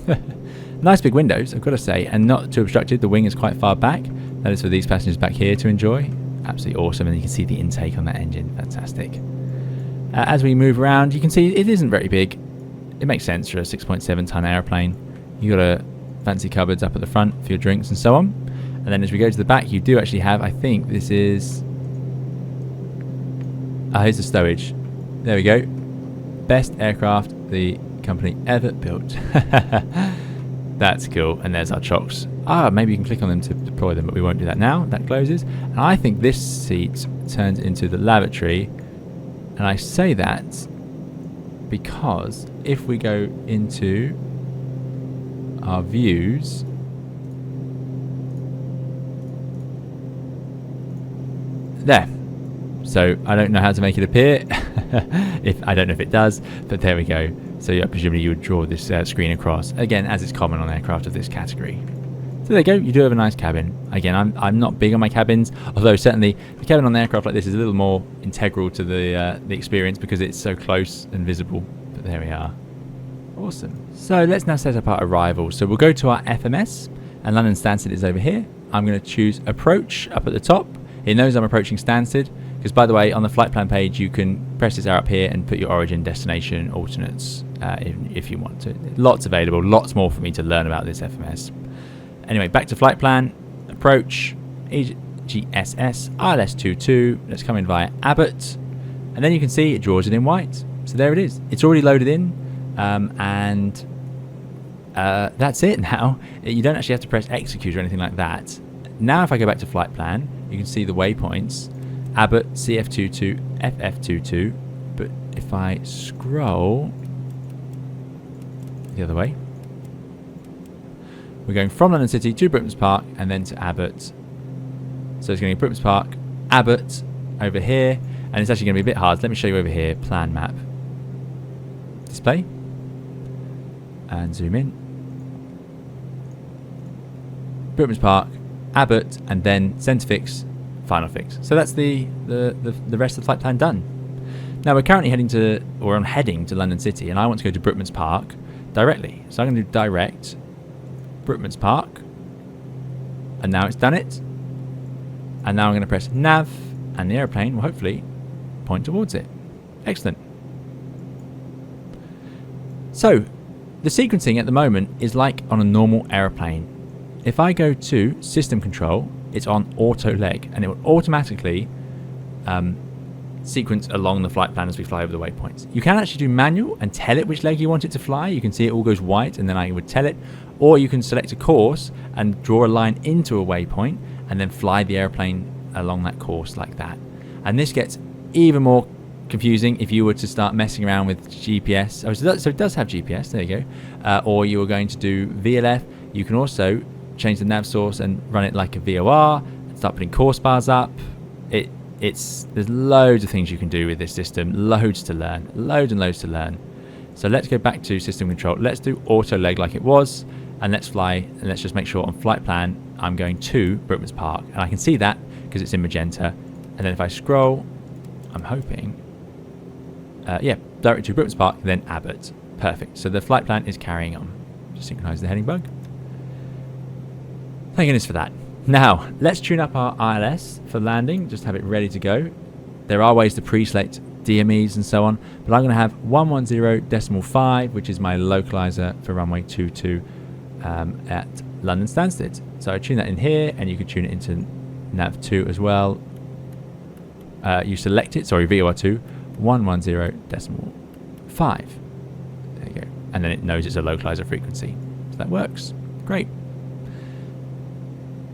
Nice big windows, I've got to say, and not too obstructed. The wing is quite far back. That is for these passengers back here to enjoy. Absolutely awesome, and you can see the intake on that engine. Fantastic. As we move around, you can see it isn't very big. It makes sense for a 6.7 ton airplane. You got a fancy cupboards up at the front for your drinks and so on. And then as we go to the back, you do actually have, I think this is... here's the stowage. There we go. Best aircraft the company ever built. That's cool. And there's our chocks. Maybe you can click on them to deploy them, but we won't do that now. That closes. And I think this seat turns into the lavatory. And I say that because if we go into our views, there. So I don't know how to make it appear. I don't know if it does, but there we go. So yeah, presumably you would draw this screen across, again, as is common on aircraft of this category. So there you go, you do have a nice cabin. Again, I'm not big on my cabins, although certainly the cabin on an aircraft like this is a little more integral to the experience because it's so close and visible. But there we are. Awesome. So let's now set up our arrival. So we'll go to our FMS, and London Stansted is over here. I'm going to choose approach up at the top. It knows I'm approaching Stansted, because by the way, on the flight plan page, you can press this arrow up here and put your origin, destination, alternates if you want to. Lots available, lots more for me to learn about this FMS. Anyway, back to flight plan, approach, GSS, ILS22. Let's come in via Abbott. And then you can see it draws it in white. So there it is. It's already loaded in. And that's it now. You don't actually have to press execute or anything like that. Now if I go back to flight plan, you can see the waypoints. Abbott, CF22, FF22. But if I scroll the other way, we're going from London City to Brooklands Park and then to Abbott. So it's going to be Brooklands Park, Abbott over here, and it's actually going to be a bit hard. So let me show you over here, plan map. Display. And zoom in. Brookmans Park, Abbott, and then centre fix, final fix. So that's the rest of the flight plan done. Now we're currently heading to London City, and I want to go to Brookmans Park directly. So I'm going to do direct Brookmans Park, and now it's done it. And now I'm going to press nav, and the aeroplane will hopefully point towards it. Excellent. So the sequencing at the moment is like on a normal aeroplane. If I go to system control, it's on auto leg, and it will automatically sequence along the flight plan as we fly over the waypoints. You can actually do manual and tell it which leg you want it to fly. You can see it all goes white, and then I would tell it. Or you can select a course and draw a line into a waypoint and then fly the airplane along that course like that. And this gets even more confusing if you were to start messing around with GPS. Oh, so it does have GPS, there you go. Or you were going to do VLF. You can also change the nav source and run it like a VOR and start putting course bars up. There's loads of things you can do with this system, loads to learn, loads and loads to learn. So let's go back to system control. Let's do auto leg like it was, and let's fly, and let's just make sure on flight plan I'm going to Brookmans Park, and I can see that because it's in magenta. And then if I scroll, I'm hoping, direct to Brookmans Park, then Abbott. Perfect. So the flight plan is carrying on. Just synchronize the heading bug. Thank goodness for that. Now, let's tune up our ILS for landing, just have it ready to go. There are ways to pre-select DMEs and so on, but I'm going to have 110.5, which is my localizer for runway 22 at London Stansted. So I tune that in here, and you can tune it into nav2 as well. You select it, VOR2, 110.5. There you go. And then it knows it's a localizer frequency. So that works. Great.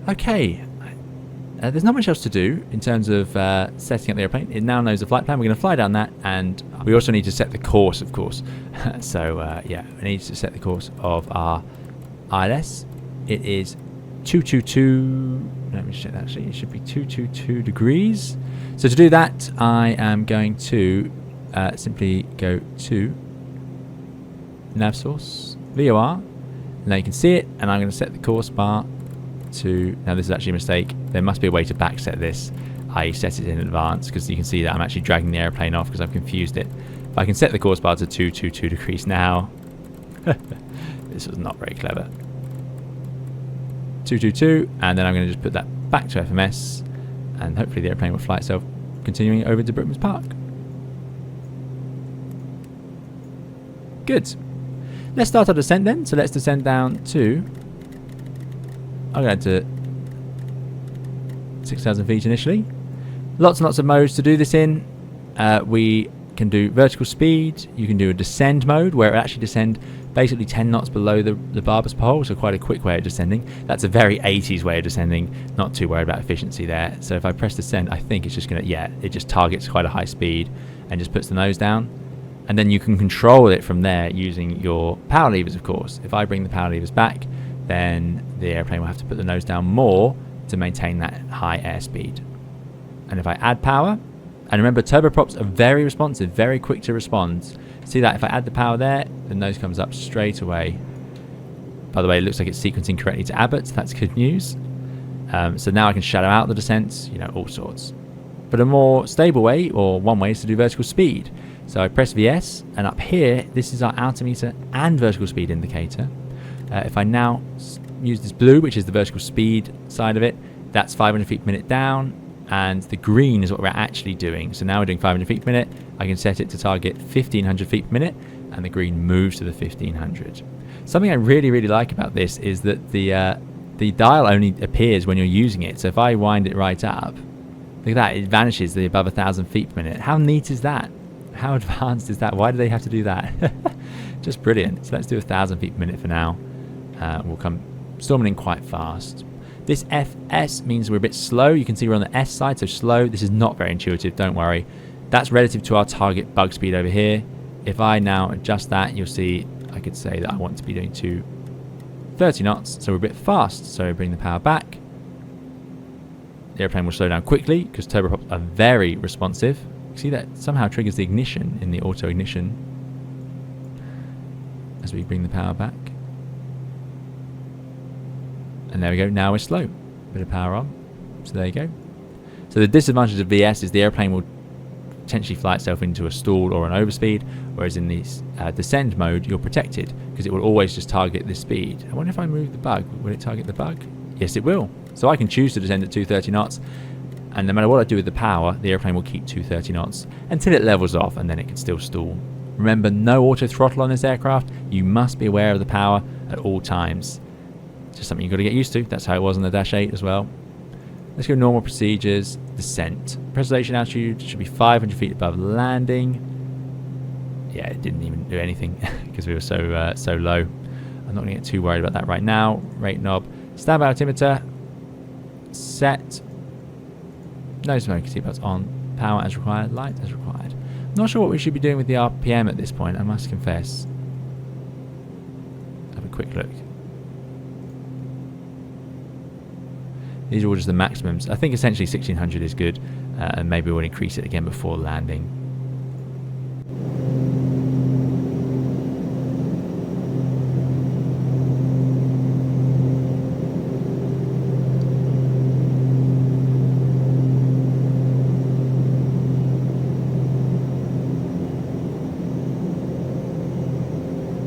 Okay, there's not much else to do in terms of setting up the airplane. It now knows the flight plan. We're going to fly down that, and we also need to set the course, of course. So we need to set the course of our ILS. It is 222. Let me check that. Actually, it should be 222 degrees. So to do that, I am going to simply go to nav source VOR. Now you can see it, and I'm going to set the course bar to, now this is actually a mistake. There must be a way to back set this. I set it in advance because you can see that I'm actually dragging the airplane off because I've confused it. But I can set the course bar to 222 degrees now. This was not very clever. 222, and then I'm going to just put that back to FMS, and hopefully the airplane will fly itself, continuing over to Brookmans Park. Good. Let's start our descent then. So let's descend down to, I'm going to 6,000 feet initially. Lots and lots of modes to do this in. We can do vertical speed. You can do a descend mode where it will actually descend basically 10 knots below the barber's pole, so quite a quick way of descending. That's a very 80s way of descending. Not too worried about efficiency there. So if I press descend, I think it's just going to, it just targets quite a high speed and just puts the nose down. And then you can control it from there using your power levers, of course. If I bring the power levers back, then the airplane will have to put the nose down more to maintain that high airspeed. And if I add power, and remember turboprops are very responsive, very quick to respond. See that if I add the power there, the nose comes up straight away. By the way, it looks like it's sequencing correctly to Abbott. That's good news. So now I can shadow out the descents, all sorts. But a more stable way, or one way, is to do vertical speed. So I press VS, and up here, this is our altimeter and vertical speed indicator. If I now use this blue, which is the vertical speed side of it, that's 500 feet per minute down, and the green is what we're actually doing. So now we're doing 500 feet per minute. I can set it to target 1500 feet per minute, and the green moves to the 1500. Something I really, really like about this is that the dial only appears when you're using it. So if I wind it right up, look at that, it vanishes the above 1,000 feet per minute. How neat is that? How advanced is that? Why do they have to do that? Just brilliant. So let's do 1,000 feet per minute for now. We'll come storming in quite fast. This FS means we're a bit slow. You can see we're on the S side, so slow. This is not very intuitive, don't worry. That's relative to our target bug speed over here. If I now adjust that, you'll see I could say that I want to be doing 230 knots, so we're a bit fast. So bring the power back. The airplane will slow down quickly because turboprops are very responsive. See that somehow triggers the ignition in the auto ignition as we bring the power back. And there we go. Now we're slow. Bit of power on. So there you go. So the disadvantage of VS is the airplane will potentially fly itself into a stall or an overspeed, whereas in this descend mode you're protected because it will always just target this speed. I wonder if I move the bug, will it target the bug? Yes, it will. So I can choose to descend at 230 knots, and no matter what I do with the power, the airplane will keep 230 knots until it levels off, and then it can still stall. Remember, no auto throttle on this aircraft. You must be aware of the power at all times. Just something you've got to get used to. That's how it was on the Dash 8 as well. Let's go normal procedures, descent. Pressurization altitude should be 500 feet above landing. Yeah, it didn't even do anything because we were so low. I'm not going to get too worried about that right now. Rate knob. Standby altimeter. Set. No smoking, seatbelts on. Power as required. Light as required. Not sure what we should be doing with the RPM at this point, I must confess. Have a quick look. These are all just the maximums. I think essentially 1600 is good, and maybe we'll increase it again before landing.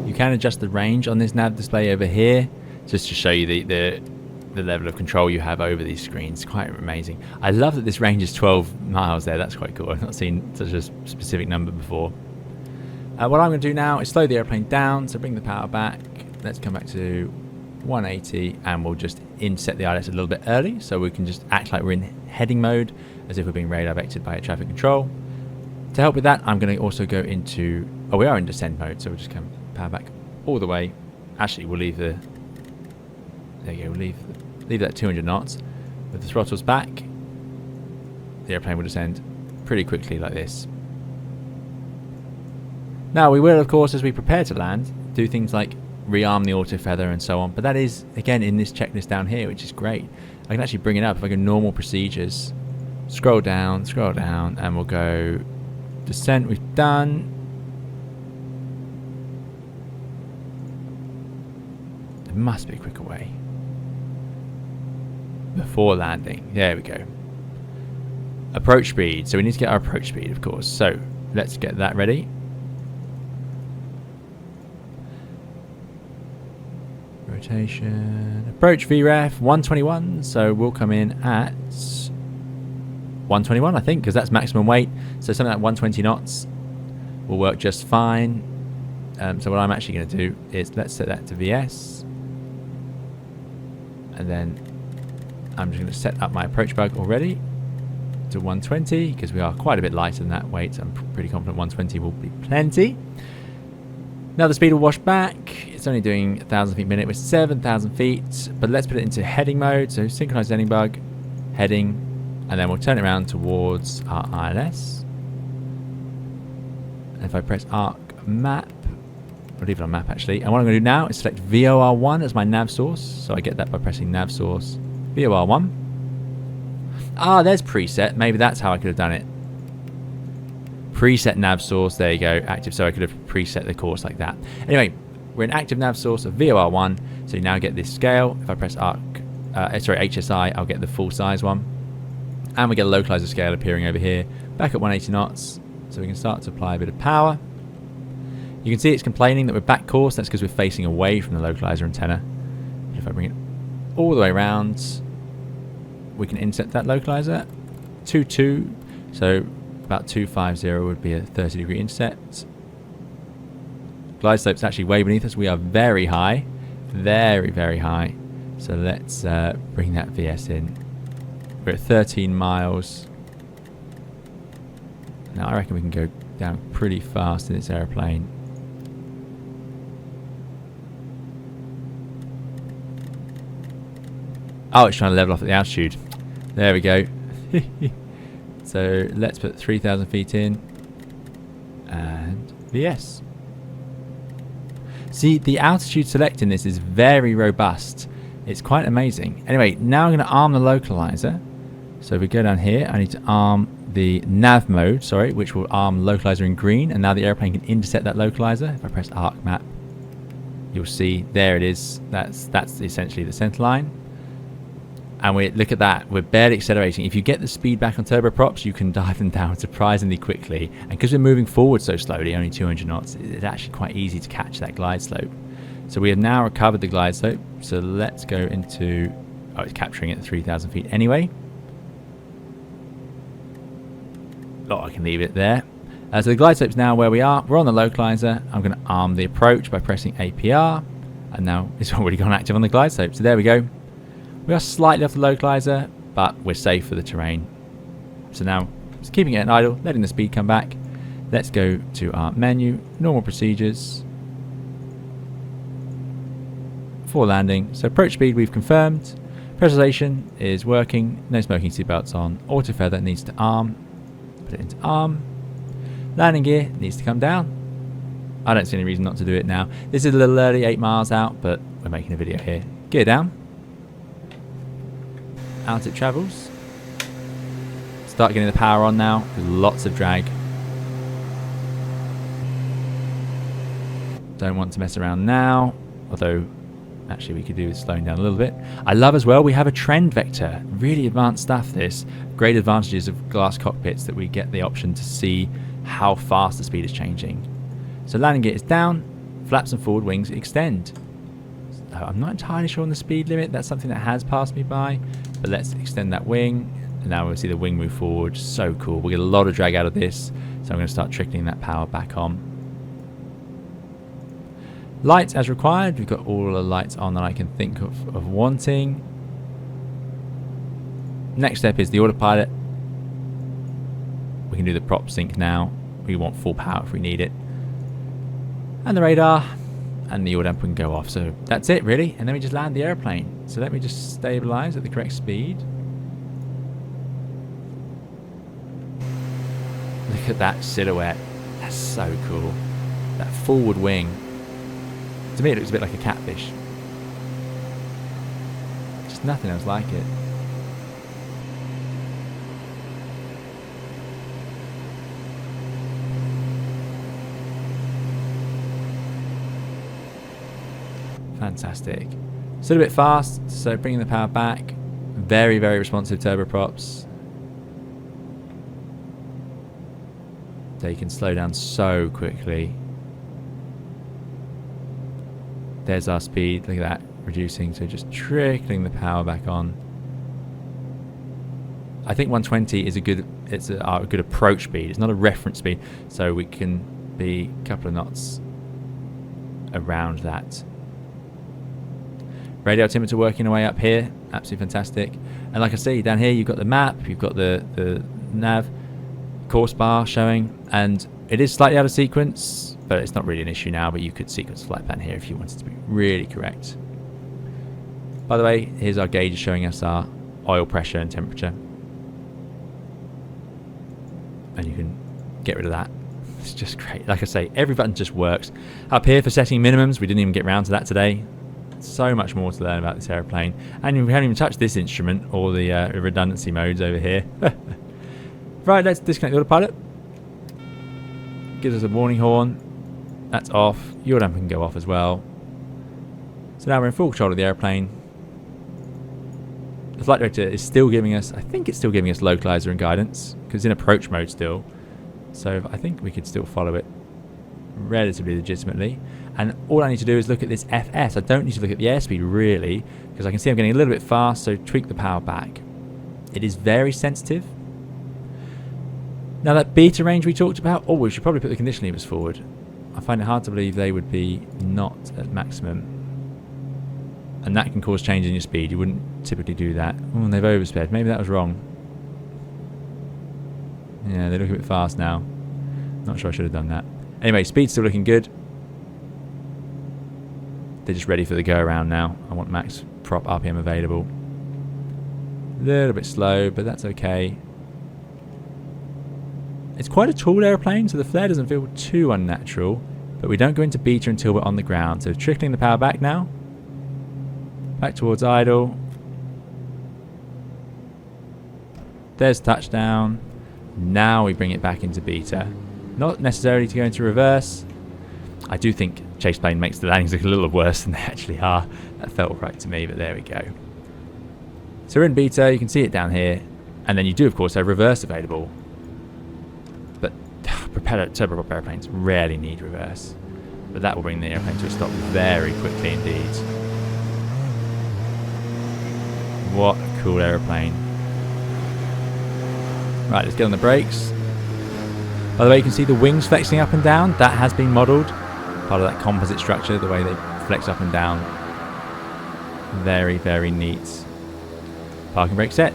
You can adjust the range on this nav display over here, just to show you the level of control you have over these screens. Quite amazing. I love that this range is 12 miles there. That's quite cool. I've not seen such a specific number before. What I'm going to do now is slow the airplane down, so bring the power back. Let's come back to 180, and we'll just inset the ILS a little bit early, so we can just act like we're in heading mode, as if we're being radar vectored by air traffic control. To help with that, I'm going to also go into... Oh, we are in descent mode, so we'll just come power back all the way. Actually, we'll leave the... There you go, we'll leave that at 200 knots. With the throttles back, the airplane will descend pretty quickly like this. Now, we will, of course, as we prepare to land, do things like rearm the auto feather and so on, but that is, again, in this checklist down here, which is great. I can actually bring it up if I go normal procedures, scroll down, and we'll go descent. We've done. There must be a quicker way. Before landing. There we go. Approach speed. So we need to get our approach speed, of course. So let's get that ready. Rotation. Approach VREF 121. So we'll come in at 121, I think, because that's maximum weight. So something like 120 knots will work just fine. So what I'm actually going to do is let's set that to VS. And then I'm just going to set up my approach bug already to 120 because we are quite a bit lighter than that weight. So I'm pretty confident 120 will be plenty. Now the speed will wash back. It's only doing 1,000 feet a minute with 7,000 feet. But let's put it into heading mode. So synchronized heading bug, heading, and then we'll turn it around towards our ILS. And if I press arc map, I'll leave it on map actually. And what I'm going to do now is select VOR1 as my nav source. So I get that by pressing nav source. VOR1. Ah, there's preset. Maybe that's how I could have done it. Preset nav source. There you go. Active. So I could have preset the course like that. Anyway, we're in active nav source of VOR1. So you now get this scale. If I press HSI, I'll get the full size one. And we get a localizer scale appearing over here. Back at 180 knots. So we can start to apply a bit of power. You can see it's complaining that we're back course. That's because we're facing away from the localizer antenna. If I bring it all the way around, we can inset that localizer 2.2, so about 250 would be a 30-degree inset. Glide slope's actually way beneath us. We are very high, very, very high. So let's bring that VS in. We're at 13 miles. Now I reckon we can go down pretty fast in this airplane. Oh, it's trying to level off at the altitude. There we go. So let's put 3,000 feet in. And VS. See, the altitude select in this is very robust. It's quite amazing. Anyway, now I'm going to arm the localizer. So if we go down here, I need to arm the nav mode, which will arm the localizer in green. And now the airplane can intercept that localizer. If I press arc map, you'll see there it is. That's essentially the center line. And look at that, we're barely accelerating. If you get the speed back on turboprops, you can dive them down surprisingly quickly. And because we're moving forward so slowly, only 200 knots, it's actually quite easy to catch that glide slope. So we have now recovered the glide slope. So let's go into, oh, it's capturing it at 3,000 feet anyway. Oh, I can leave it there. So the glide slope's now where we are. We're on the localizer. I'm going to arm the approach by pressing APR. And now it's already gone active on the glide slope. So there we go. We are slightly off the localizer, but we're safe for the terrain. So now, just keeping it at idle, letting the speed come back. Let's go to our menu, normal procedures. For landing. So approach speed we've confirmed. Pressurization is working. No smoking seatbelts on. Auto feather needs to arm. Put it into arm. Landing gear needs to come down. I don't see any reason not to do it now. This is a little early, 8 miles out, but we're making a video here. Gear down. Out it travels. Start getting the power on now. There's lots of drag. Don't want to mess around now. Although, actually we could do with slowing down a little bit. I love as well, we have a trend vector. Really advanced stuff this. Great advantages of glass cockpits that we get the option to see how fast the speed is changing. So landing gear is down. Flaps and forward wings extend. So I'm not entirely sure on the speed limit. That's something that has passed me by. But let's extend that wing. And now we'll see the wing move forward. So cool. We'll get a lot of drag out of this. So I'm going to start trickling that power back on. Lights as required. We've got all the lights on that I can think of wanting. Next step is the autopilot. We can do the prop sync now. We want full power if we need it. And the radar. And the yaw damper can go off. So that's it really. And then we just land the airplane. So let me just stabilize at the correct speed. Look at that silhouette. That's so cool. That forward wing. To me it looks a bit like a catfish. Just nothing else like it. Fantastic. Still a bit fast, so bringing the power back. Very, very responsive turboprops. They can slow down so quickly. There's our speed. Look at that, reducing. So just trickling the power back on. I think 120 is a good. It's a good approach speed. It's not a reference speed, so we can be a couple of knots around that. Radio altimeter working away up here, absolutely fantastic. And like I say, down here you've got the map, you've got the nav, course bar showing, and it is slightly out of sequence, but it's not really an issue now, but you could sequence the flight plan here if you wanted to be really correct. By the way, here's our gauge showing us our oil pressure and temperature. And you can get rid of that. It's just great. Like I say, every button just works. Up here for setting minimums, we didn't even get around to that today. So much more to learn about this airplane, and we haven't even touched this instrument or the redundancy modes over here. Right, let's disconnect the autopilot. Gives us a warning horn. That's off. Yaw damper can go off as well. So now we're in full control of the airplane. The flight director is still giving us, I think it's still giving us localizer and guidance because it's in approach mode still. So I think we could still follow it relatively legitimately. And all I need to do is look at this FS. I don't need to look at the airspeed really, because I can see I'm getting a little bit fast, so tweak the power back. It is very sensitive. Now that beta range we talked about, oh, we should probably put the condition levers forward. I find it hard to believe they would be not at maximum. And that can cause change in your speed. You wouldn't typically do that. Oh, and they've oversped. Maybe that was wrong. Yeah, they look a bit fast now. Not sure I should have done that. Anyway, speed's still looking good. They're just ready for the go around now. I want max prop RPM available. A little bit slow, but that's okay. It's quite a tall airplane, so the flare doesn't feel too unnatural, but we don't go into beta until we're on the ground. So trickling the power back now. Back towards idle. There's touchdown. Now we bring it back into beta. Not necessarily to go into reverse. I do think chase plane makes the landings look a little worse than they actually are. That felt right to me, but there we go. So we're in beta, you can see it down here, and then you do of course have reverse available. But turboprop airplanes rarely need reverse. But that will bring the airplane to a stop very quickly indeed. What a cool aeroplane. Right, let's get on the brakes. By the way, you can see the wings flexing up and down. That has been modelled. Part of that composite structure, the way they flex up and down. Very, very neat. Parking brake set.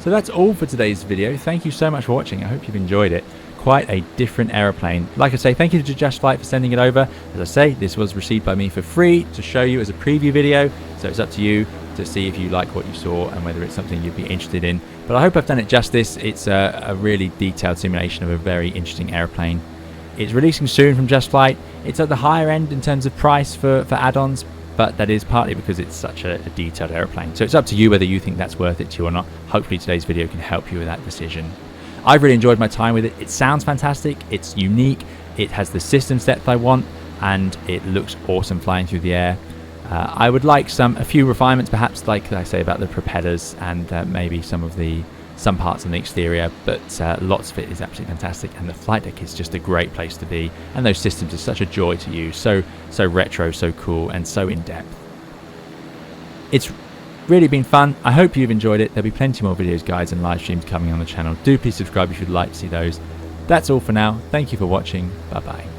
So that's all for today's video. Thank you so much for watching. I hope you've enjoyed it. Quite a different aeroplane. Like I say, thank you to JustFlight for sending it over. As I say, this was received by me for free to show you as a preview video. So it's up to you to see if you like what you saw and whether it's something you'd be interested in. But I hope I've done it justice. It's a really detailed simulation of a very interesting aeroplane. It's releasing soon from JustFlight. It's at the higher end in terms of price for add-ons, but that is partly because it's such a detailed aeroplane. So it's up to you whether you think that's worth it to you or not. Hopefully today's video can help you with that decision. I've really enjoyed my time with it. It sounds fantastic, it's unique, it has the systems depth I want, and it looks awesome flying through the air. I would like a few refinements, perhaps, like I say, about the propellers and maybe some parts on the exterior, but lots of it is absolutely fantastic, and the flight deck is just a great place to be, and those systems are such a joy to use, so retro, so cool, and so in-depth. It's really been fun. I hope you've enjoyed it. There'll be plenty more videos, guides, and live streams coming on the channel. Do please subscribe if you'd like to see those. That's all for now. Thank you for watching. Bye bye.